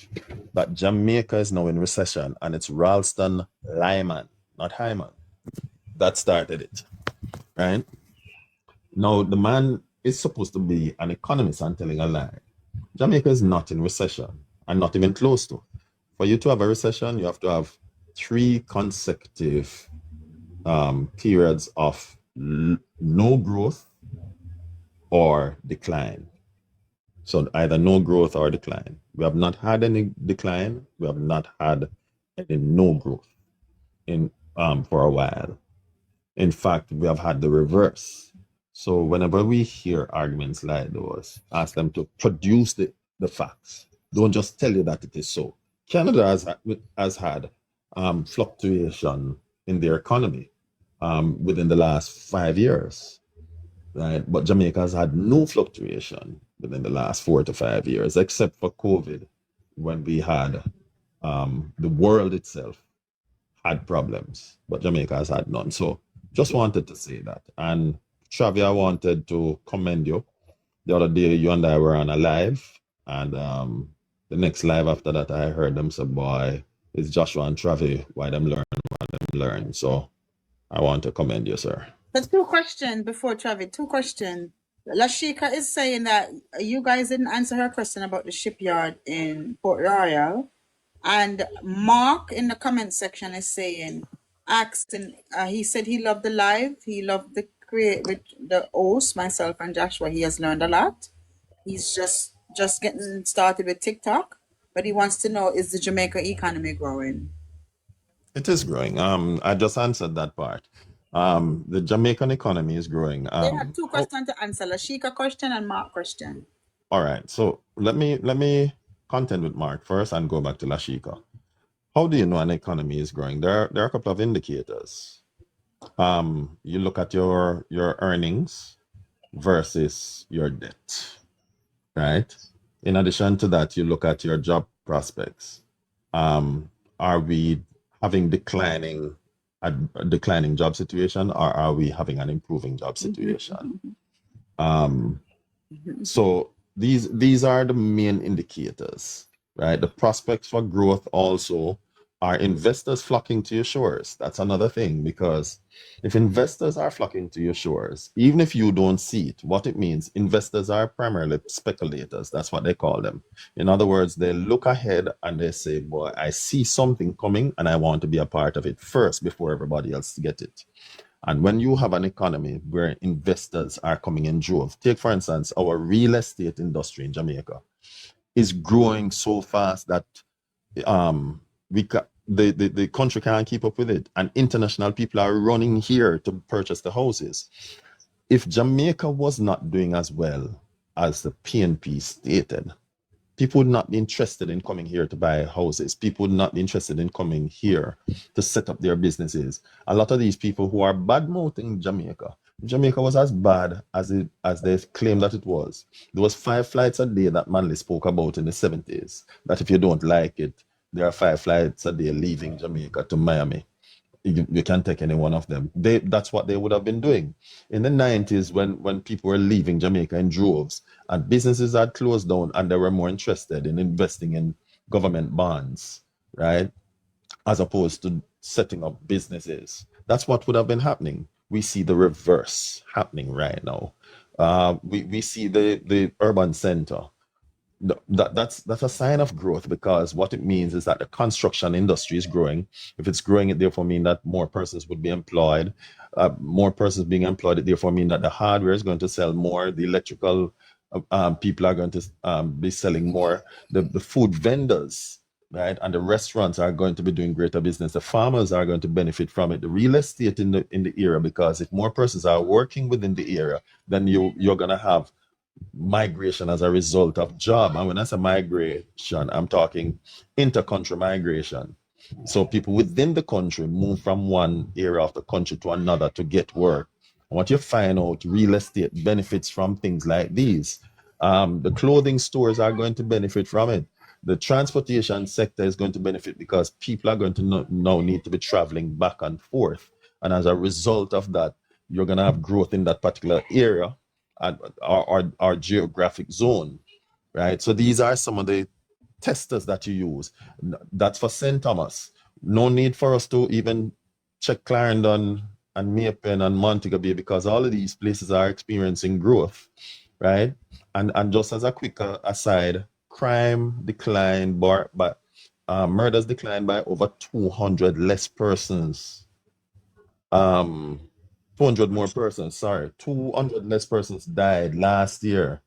But Jamaica is now in recession, and it's Ralston Lyman, not Hyman, that started it, right? Now, the man is supposed to be an economist and telling a lie. Jamaica is not in recession, and not even close to. For you to have a recession, you have to have 3 consecutive periods of no growth or decline. So either no growth or decline. We have not had any decline. We have not had any no growth in for a while. In fact, we have had the reverse. So whenever we hear arguments like those, ask them to produce the facts. Don't just tell you that it is so. Canada has had fluctuation in their economy within the last 5 years, right? But Jamaica has had no fluctuation within the last 4 to 5 years, except for COVID, when we had the world itself had problems, but Jamaica has had none. So just wanted to say that. And Travi, I wanted to commend you. The other day, you and I were on a live, and the next live after that, I heard them say, boy, it's Joshua and Travi, why them learn. So I want to commend you, sir. There's 2 questions before Travis. 2 questions. Lashika is saying that you guys didn't answer her question about the shipyard in Port Royal. And Mark in the comment section is saying, he said he loved the live. He loved the create with the host, myself and Joshua. He has learned a lot. He's just getting started with TikTok, but he wants to know, is the Jamaica economy growing? It is growing. I just answered that part. The Jamaican economy is growing. They had 2 questions to answer: Lashika question and Mark question. All right. So let me contend with Mark first and go back to Lashika. How do you know an economy is growing? There are a couple of indicators. You look at your earnings versus your debt, right? In addition to that, you look at your job prospects. Are we having a declining job situation, or are we having an improving job situation? So these are the main indicators, right? The prospects for growth also are investors flocking to your shores. That's another thing, because if investors are flocking to your shores, even if you don't see it, what it means, investors are primarily speculators. That's what they call them. In other words, they look ahead and they say, boy, I see something coming and I want to be a part of it first before everybody else get it. And when you have an economy where investors are coming in droves, take for instance, our real estate industry in Jamaica is growing so fast that the country can't keep up with it, and international people are running here to purchase the houses. If Jamaica was not doing as well as the PNP stated, people would not be interested in coming here to buy houses. People would not be interested in coming here to set up their businesses. A lot of these people who are bad-mouthing Jamaica was as bad as they claimed that it was. There was 5 flights a day that Manley spoke about in the 70s, that if you don't like it, there are 5 flights a day leaving Jamaica to Miami. You can take any one of them. That's what they would have been doing in the 90s when people were leaving Jamaica in droves and businesses had closed down and they were more interested in investing in government bonds, right, as opposed to setting up businesses. That's what would have been happening. We see the reverse happening right now. We see the urban center. That's a sign of growth, because what it means is that the construction industry is growing. If it's growing, it therefore means that more persons would be employed. More persons being employed, it therefore means that the hardware is going to sell more. The electrical people are going to be selling more. The food vendors, right, and the restaurants are going to be doing greater business. The farmers are going to benefit from it. The real estate in the area, because if more persons are working within the area, then you're going to have migration as a result of job. And when I say migration, I'm talking inter-country migration. So people within the country move from one area of the country to another to get work. And what you find out, real estate benefits from things like these. The clothing stores are going to benefit from it. The transportation sector is going to benefit because people are going to now need to be traveling back and forth. And as a result of that, you're going to have growth in that particular area and our geographic zone, right? So these are some of the testers that you use. That's for St. Thomas. No need for us to even check Clarendon and Maypen and Montego Bay, because all of these places are experiencing growth, right? And just as a quick aside, crime declined, but murders declined by over 200 less persons. 200 more persons, sorry, 200 less persons died last year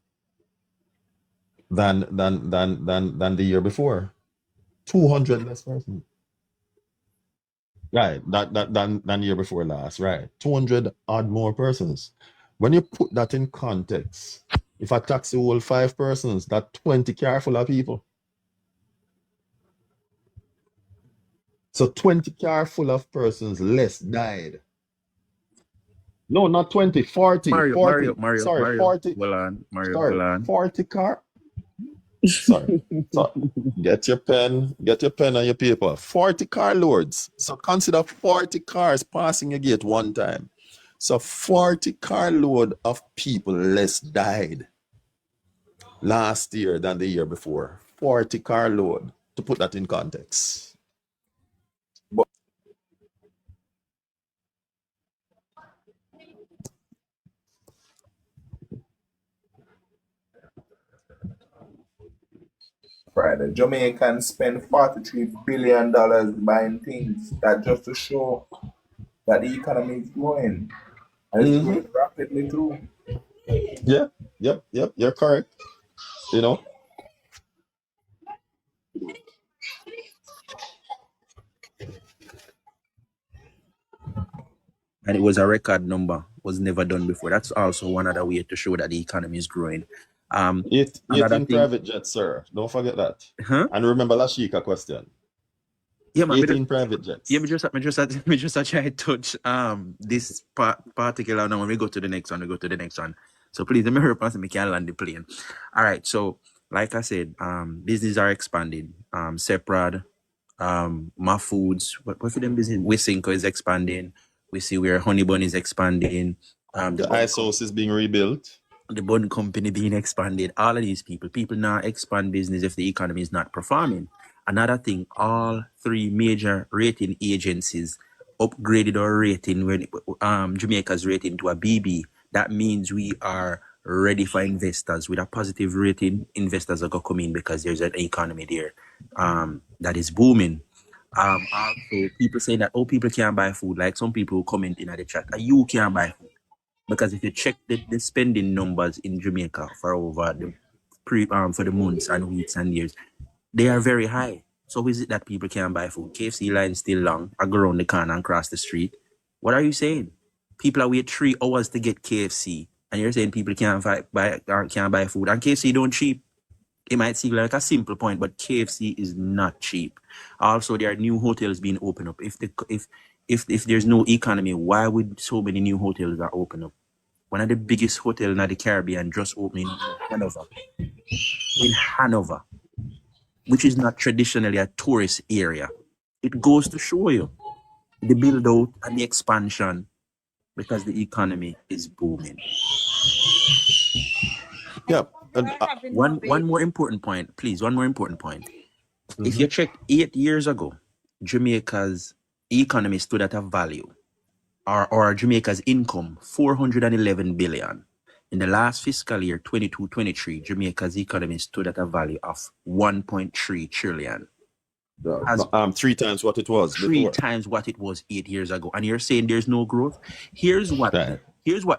than the year before. 200 less persons. Right, than the year before last, right? 200 odd more persons. When you put that in context, if a taxi hold 5 persons, that 20 car full of people. So 20 car full of persons less died. No, not 20, 40, Mario, 40. Mario, Sorry, Mario. 40. Hold on, Mario, hold Sorry, on. 40 car. Sorry. So get your pen and your paper. 40 car loads. So consider 40 cars passing your gate one time. So 40 car load of people less died last year than the year before. 40 car load, to put that in context. Friday, Jamaicans spend $43 billion buying things. That just to show that the economy is growing. And it's growing rapidly too. Yeah, yep, you're correct. You know, And it was a record number, was never done before. That's also one other way to show that the economy is growing. Another 18 thing, private jets, sir. Don't forget that. huh? And remember Lashika question. Yeah, man. 18 private jets. Yeah, me just try to touch this particular now. When we go to the next one, So please let me hurry up and so me can land the plane. All right. So like I said, businesses are expanding. Separate, my foods. What for them business? Wisynco is expanding. We see where Honey Bun is expanding. The ice house is being rebuilt. The bun company being expanded, all of these people now expand business if the economy is not performing. Another thing, all 3 major rating agencies upgraded our rating when Jamaica's rating to a BB. That means we are ready for investors. With a positive rating, investors are gonna come in because there's an economy there that is booming. Also, people saying that people can't buy food. Like some people comment in the chat, you can't buy food. Because if you check the spending numbers in Jamaica for over the for the months and weeks and years, they are very high. So is it that people can't buy food? KFC line still long. I go around the corner and cross the street. What are you saying? People are wait 3 hours to get KFC, and you're saying people can't buy food. And KFC don't cheap. It might seem like a simple point, but KFC is not cheap. Also, there are new hotels being opened up. If there's no economy, why would so many new hotels are open up? One of the biggest hotels in the Caribbean just opening in Hanover, which is not traditionally a tourist area. It goes to show you the build out and the expansion because the economy is booming. Yeah. And, We're having no One baby. more important point, please. One more important point. If Mhm. you check 8 years ago, Jamaica's economy stood at a value, or Jamaica's income, 411 billion. In the last fiscal year, 22-23, Jamaica's economy stood at a value of 1.3 trillion. Has 3 times what it was 3 before. times what it was 8 years ago. And you're saying there's no growth? Here's what Right.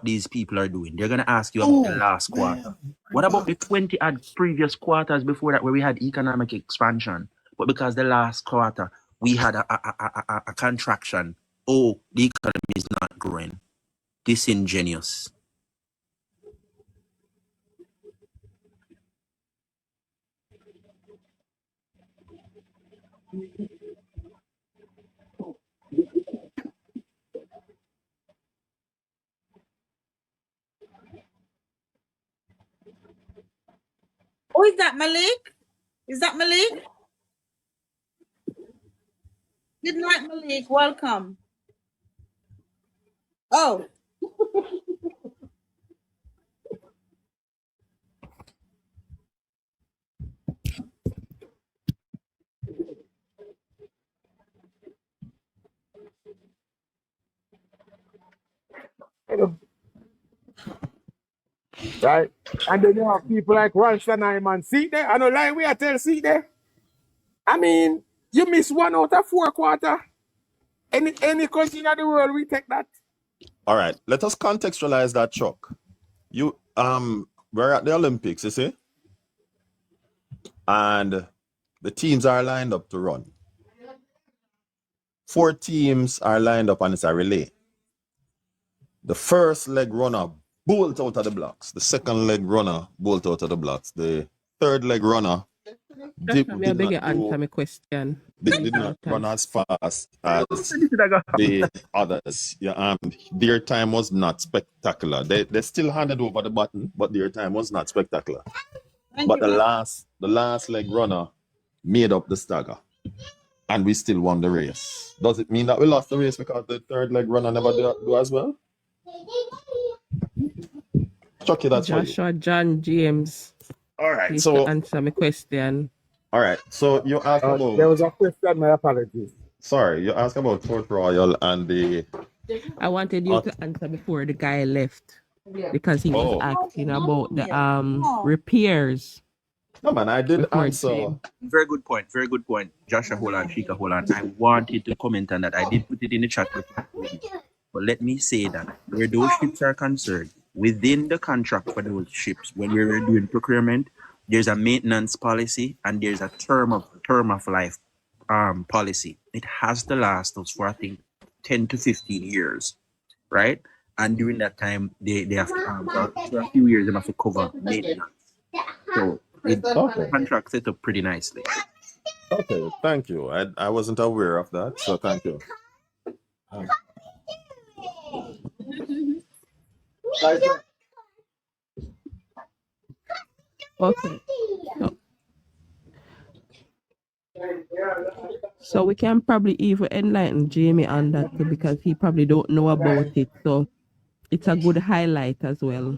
these people are doing. They're gonna ask you about the last quarter. What about the 20 odd previous quarters before that where we had economic expansion? But because the last quarter we had a contraction, oh, the economy is not growing. Disingenuous. Oh, is that Malik? Is that Malik? Good night, Malik. Welcome. Oh, Right? And then you have people like Ralston and see there. I know lie we are tell see there. I mean, you miss 1 out of 4 quarter. Any country in the world, we take that. All right. Let us contextualize that, Chuck. We're at the Olympics, you see? And the teams are lined up to run. 4 teams are lined up and it's a relay. The first leg runner bolt out of the blocks. The second leg runner bolt out of the blocks. The third leg runner did answer my question. not run as fast as the others. Yeah, their time was not spectacular. They still handed over the button, but their time was not spectacular. thank But you. the last leg runner made up the stagger, and we still won the race. Does it mean that we lost the race because the third leg runner never do as well? Chucky, that's for you. Joshua John James, All right, please so to answer my question. all right, so you asked There about was a question, my apologies. sorry, you asked about Port Royal and the I wanted you to answer before the guy left because he was oh asking about the Oh. repairs no man, I did before it answer. came. Very good point. Very good point. Joshua, hold on. Shika, hold on. I wanted to comment on that. I did put it in the chat before. But let me say that where those ships are concerned, within the contract for those ships, when we were doing procurement, there's a maintenance policy and there's a term of life policy. It has to last us for I think 10 to 15 years, right? And during that time, they have for a few years they have to cover maintenance. So the contract set up pretty nicely. Okay, thank you. I wasn't aware of that, so thank you. Okay. So we can probably even enlighten Jamie on that too, because he probably don't know about it. So it's a good highlight as well.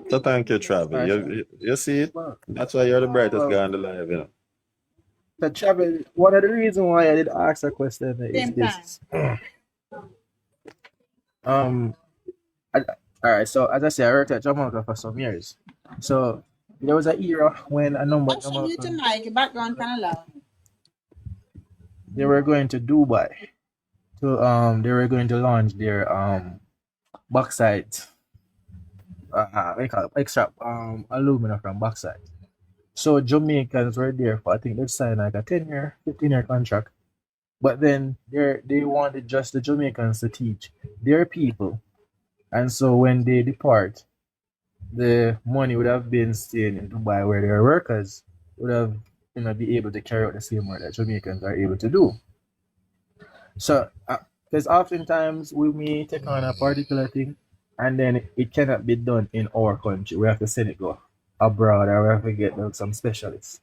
So thank you, Travis. You see it? That's why you're the brightest guy on the live, you know. So, Travel, one of the reasons why I did ask a question is Same this. All right. So, as I said, I worked at Jamaica for some years. So, there was an era when a number of Also, mute your mic. Your background kind of loud. they were going to Dubai they were going to launch their bauxite extract alumina from bauxite. So Jamaicans were there for I think they signed like a 10-year, 15-year contract. But then they wanted just the Jamaicans to teach their people And so when they depart, the money would have been staying in Dubai where their workers would have be able to carry out the same work that Jamaicans are able to do. So, because oftentimes we may take on a particular thing and then it cannot be done in our country. We have to send it go abroad or we have to get some specialists.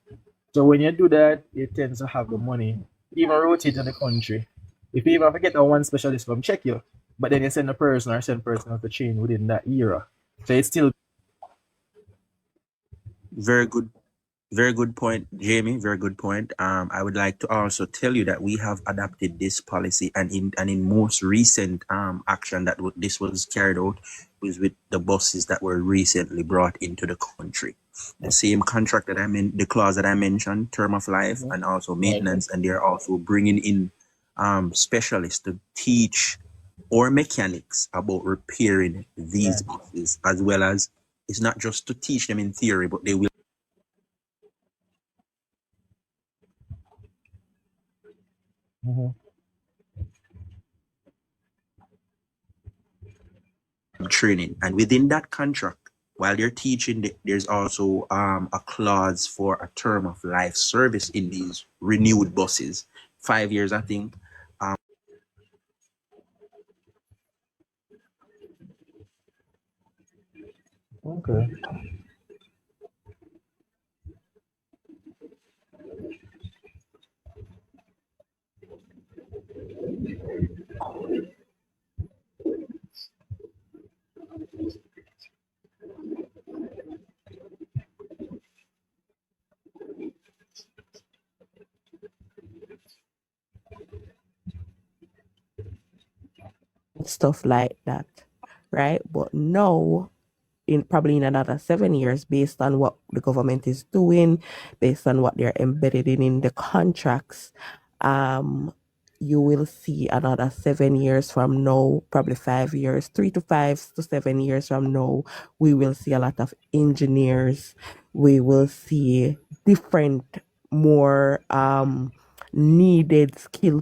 So when you do that, it tends to have the money, even rotate in the country. If you even have to get a one specialist come check you, but then you send a person or send person out to train within that era. So it's still Very good. Very good point, Jamie. Very good point. I would like to also tell you that we have adopted this policy, and in most recent action that this was carried out was with the buses that were recently brought into the country. The same contract that the clause that I mentioned, term of life, and also maintenance, and they're also bringing in specialists to teach or mechanics about repairing these buses, as well as it's not just to teach them in theory, but they will training. And within that contract, while you're teaching, there's also a clause for a term of life service in these renewed buses. 5 years, I think. okay. Stuff like that, right? But now, probably in another 7 years, based on what the government is doing, based on what they're embedded in the contracts, you will see another 7 years from now, probably 5 years, 3 to 5 to 7 years from now, we will see a lot of engineers. We will see different, more needed skill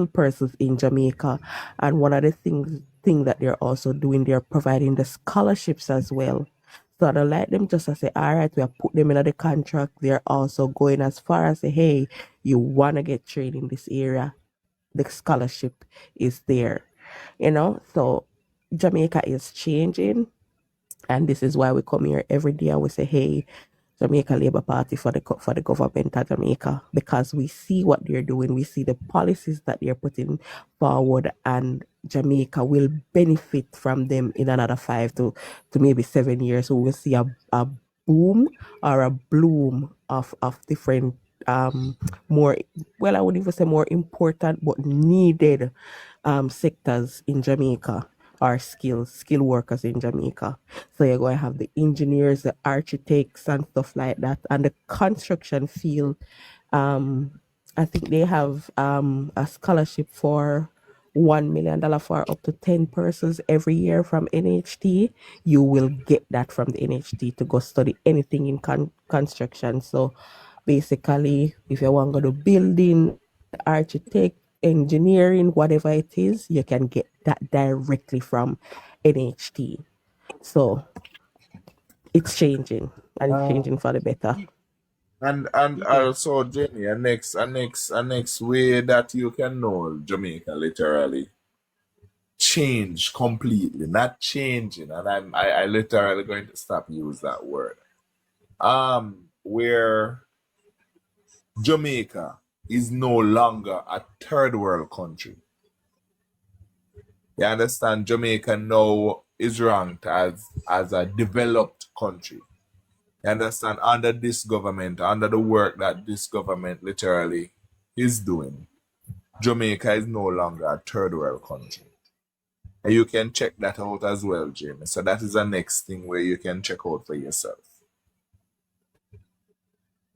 persons in Jamaica. And one of the thing that they're also doing, they're providing the scholarships as well. So I don't like them just to say, all right, we have put them in the contract. They're also going as far as say, hey, you want to get trained in this area, the scholarship is there, So Jamaica is changing, and this is why we come here every day and we say, hey, Jamaica Labour Party for the government of Jamaica, because we see what they're doing, we see the policies that they're putting forward, and Jamaica will benefit from them in another 5 to maybe 7 years. So we'll see a boom or a bloom of different more, well, I wouldn't even say more important but needed sectors in Jamaica, or skill workers in Jamaica. So you're going to have the engineers, the architects, and stuff like that, and the construction field. I think they have a scholarship for $1 million for up to 10 persons every year from NHT. You will get that from the NHT to go study anything in construction. So basically, if you want to go to building, architect, engineering, whatever it is, you can get that directly from NHT. So it's changing, and it's changing for the better. And Speaking also, Jamie, a next way that you can know Jamaica literally change completely, not changing, and I literally going to stop use that word. Where Jamaica is no longer a third world country. You understand? Jamaica now is ranked as a developed country. You understand? Under this government, under the work that this government literally is doing, Jamaica is no longer a third world country. And you can check that out as well, Jamie. So that is the next thing where you can check out for yourself.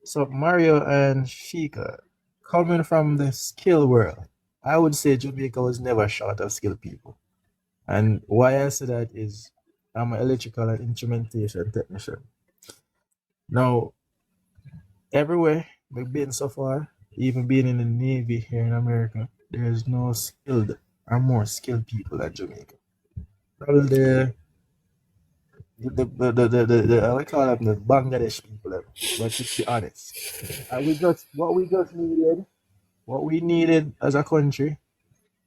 so Mario and Shika, coming from the skill world, I would say Jamaica was never short of skilled people. And why I say that is I'm an electrical and instrumentation technician. Now, everywhere we've been so far, even being in the Navy here in America, there's no skilled or more skilled people at Jamaica. all the how we call them, the Bangladesh people, but to be honest. And what we needed as a country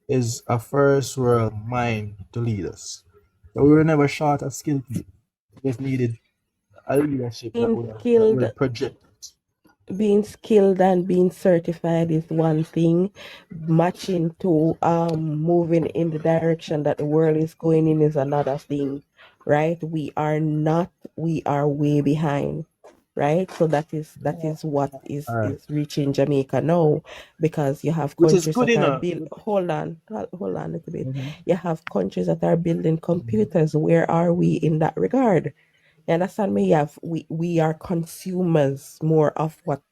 is a first world mind to lead us. So we were never short of skilled people. We just needed a leadership Being that skilled will project. being skilled and being certified is one thing. Matching to moving in the direction that the world is going in is another thing, right? We are way behind, right? So that is what All right. is reaching Jamaica now, because you have Which is countries good that are enough. build hold on a little bit. Mm-hmm. You have countries that are building computers. Where are we in that regard? You understand me? We are consumers more of what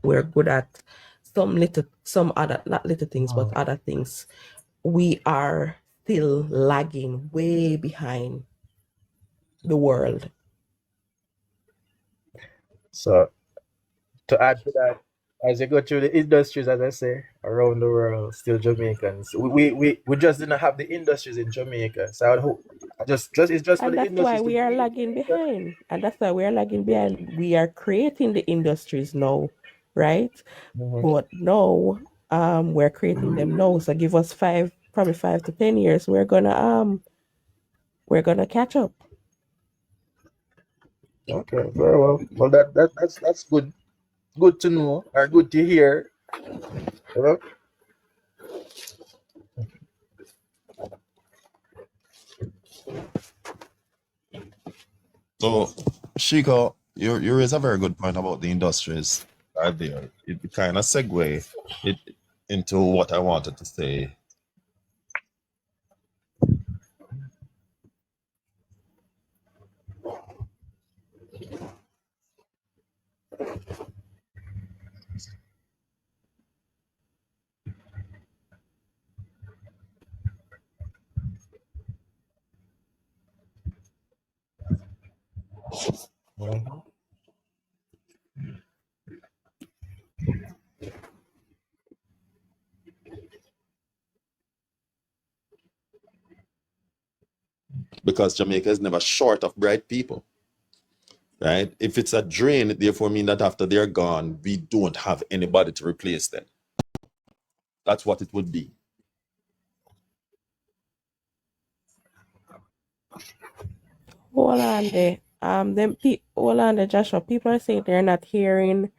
we're good at. Some other, not little things, but other things. We are still lagging way behind the world. So to add to that, as you go through the industries, as I say, around the world, still Jamaicans. We just didn't have the industries in Jamaica. So I just it's just for And the that's why industries to we are be in lagging Jamaica. behind. And that's why we are lagging behind. We are creating the industries now, right? Mm-hmm. But no, we're creating them now. So give us probably 5 to 10 years. We're gonna catch up. Okay, very well. Well, that's good. Good to know, or good to hear. You know? So, Shiko, you raise a very good point about the industries are there. It kind of segue it into what I wanted to say. Mhm. Because Jamaica is never short of bright people, right? If it's a drain, it therefore mean that after they're gone, we don't have anybody to replace them. That's what it would be. Hold on there. Hold on there, Joshua. People are saying they're not hearing,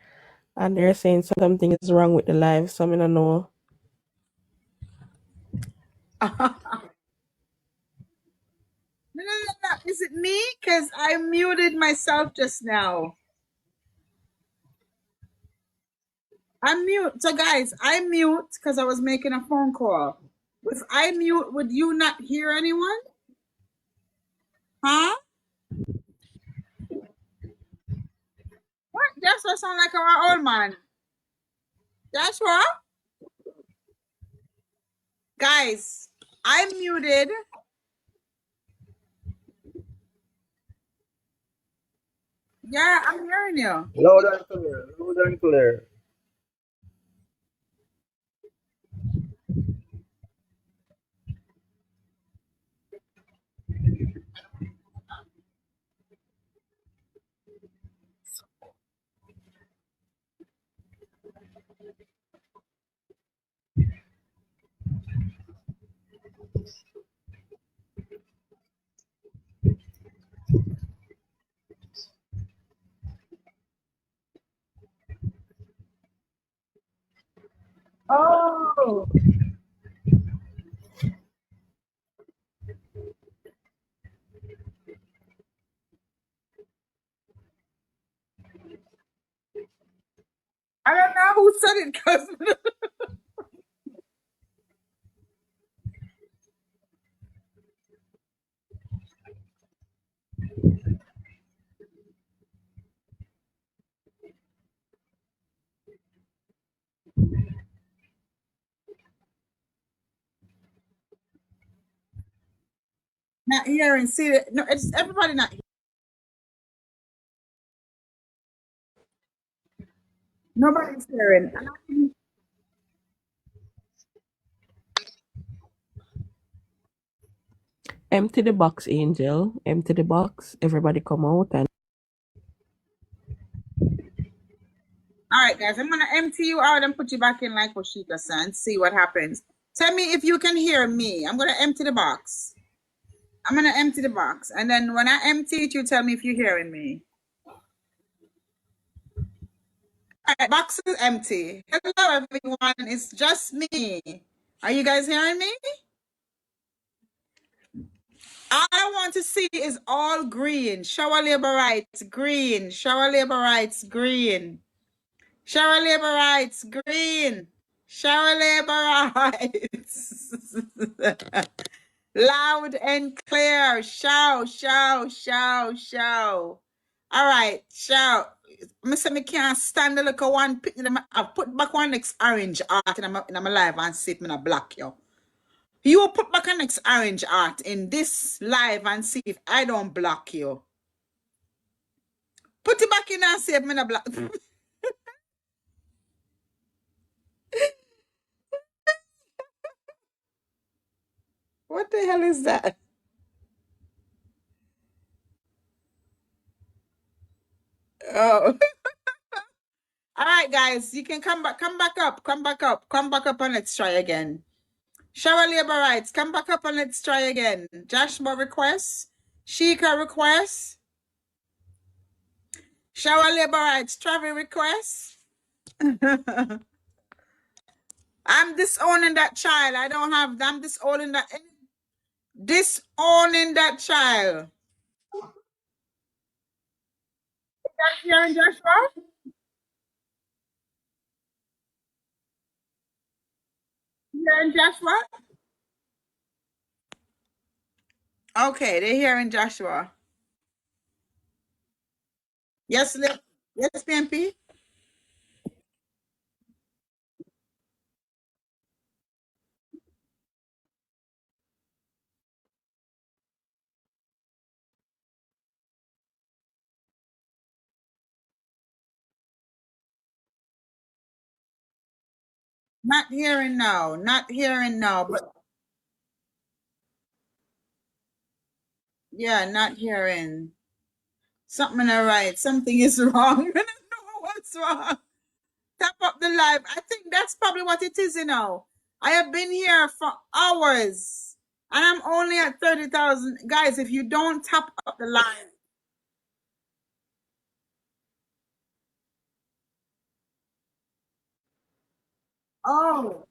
and they're saying something is wrong with the live. So I don't know. No, no, no, no. Is it me? Because I muted myself just now. I mute. So, guys, I mute because I was making a phone call. If I mute, would you not hear anyone? Huh? What? Joshua sound like our old man. Joshua? Guys, I muted. Yeah, I'm hearing you. Loud and clear. Loud and clear. Oh, I don't know who said it because not hearing. See, no, it's everybody not Nobody's hearing. Empty the box, Angel. Empty the box. Everybody come out and All right, guys, I'm gonna empty you out and put you back in like Oshika said and see what happens. Tell me if you can hear me. I'm gonna empty the box. I'm gonna empty the box, and then when I empty it, you tell me if you're hearing me. All right, box is empty. Hello, everyone. It's just me. Are you guys hearing me? All I want to see is all green. Shower labor rights, green. Shower labor rights, green. Shower labor rights, green. Shower labor rights. Loud and clear. Show, show, show, show. All right, show. Me can't stand the look of one picture. I put back one next orange art in my live and see it, me not block you. You put back a next orange art in this live and see if I don't block you. Put it back in and see if me not block. What the hell is that? Oh. All right, guys, you can come back up, and let's try again. Shower labor rights, come back up and let's try again. Joshua requests, Sheikah requests, shower labor rights, Travis requests. I'm disowning that child. I'm disowning that child. You hearing Joshua? You hearing Joshua? Okay, they're hearing Joshua. Yes, yes, PMP. Not hearing now. Not hearing now. But yeah, not hearing. Something not right. Something is wrong. I don't know what's wrong. Tap up the live. I think that's probably what it is, you know. I have been here for hours and I'm only at 30,000. Guys, if you don't tap up the live. Oh,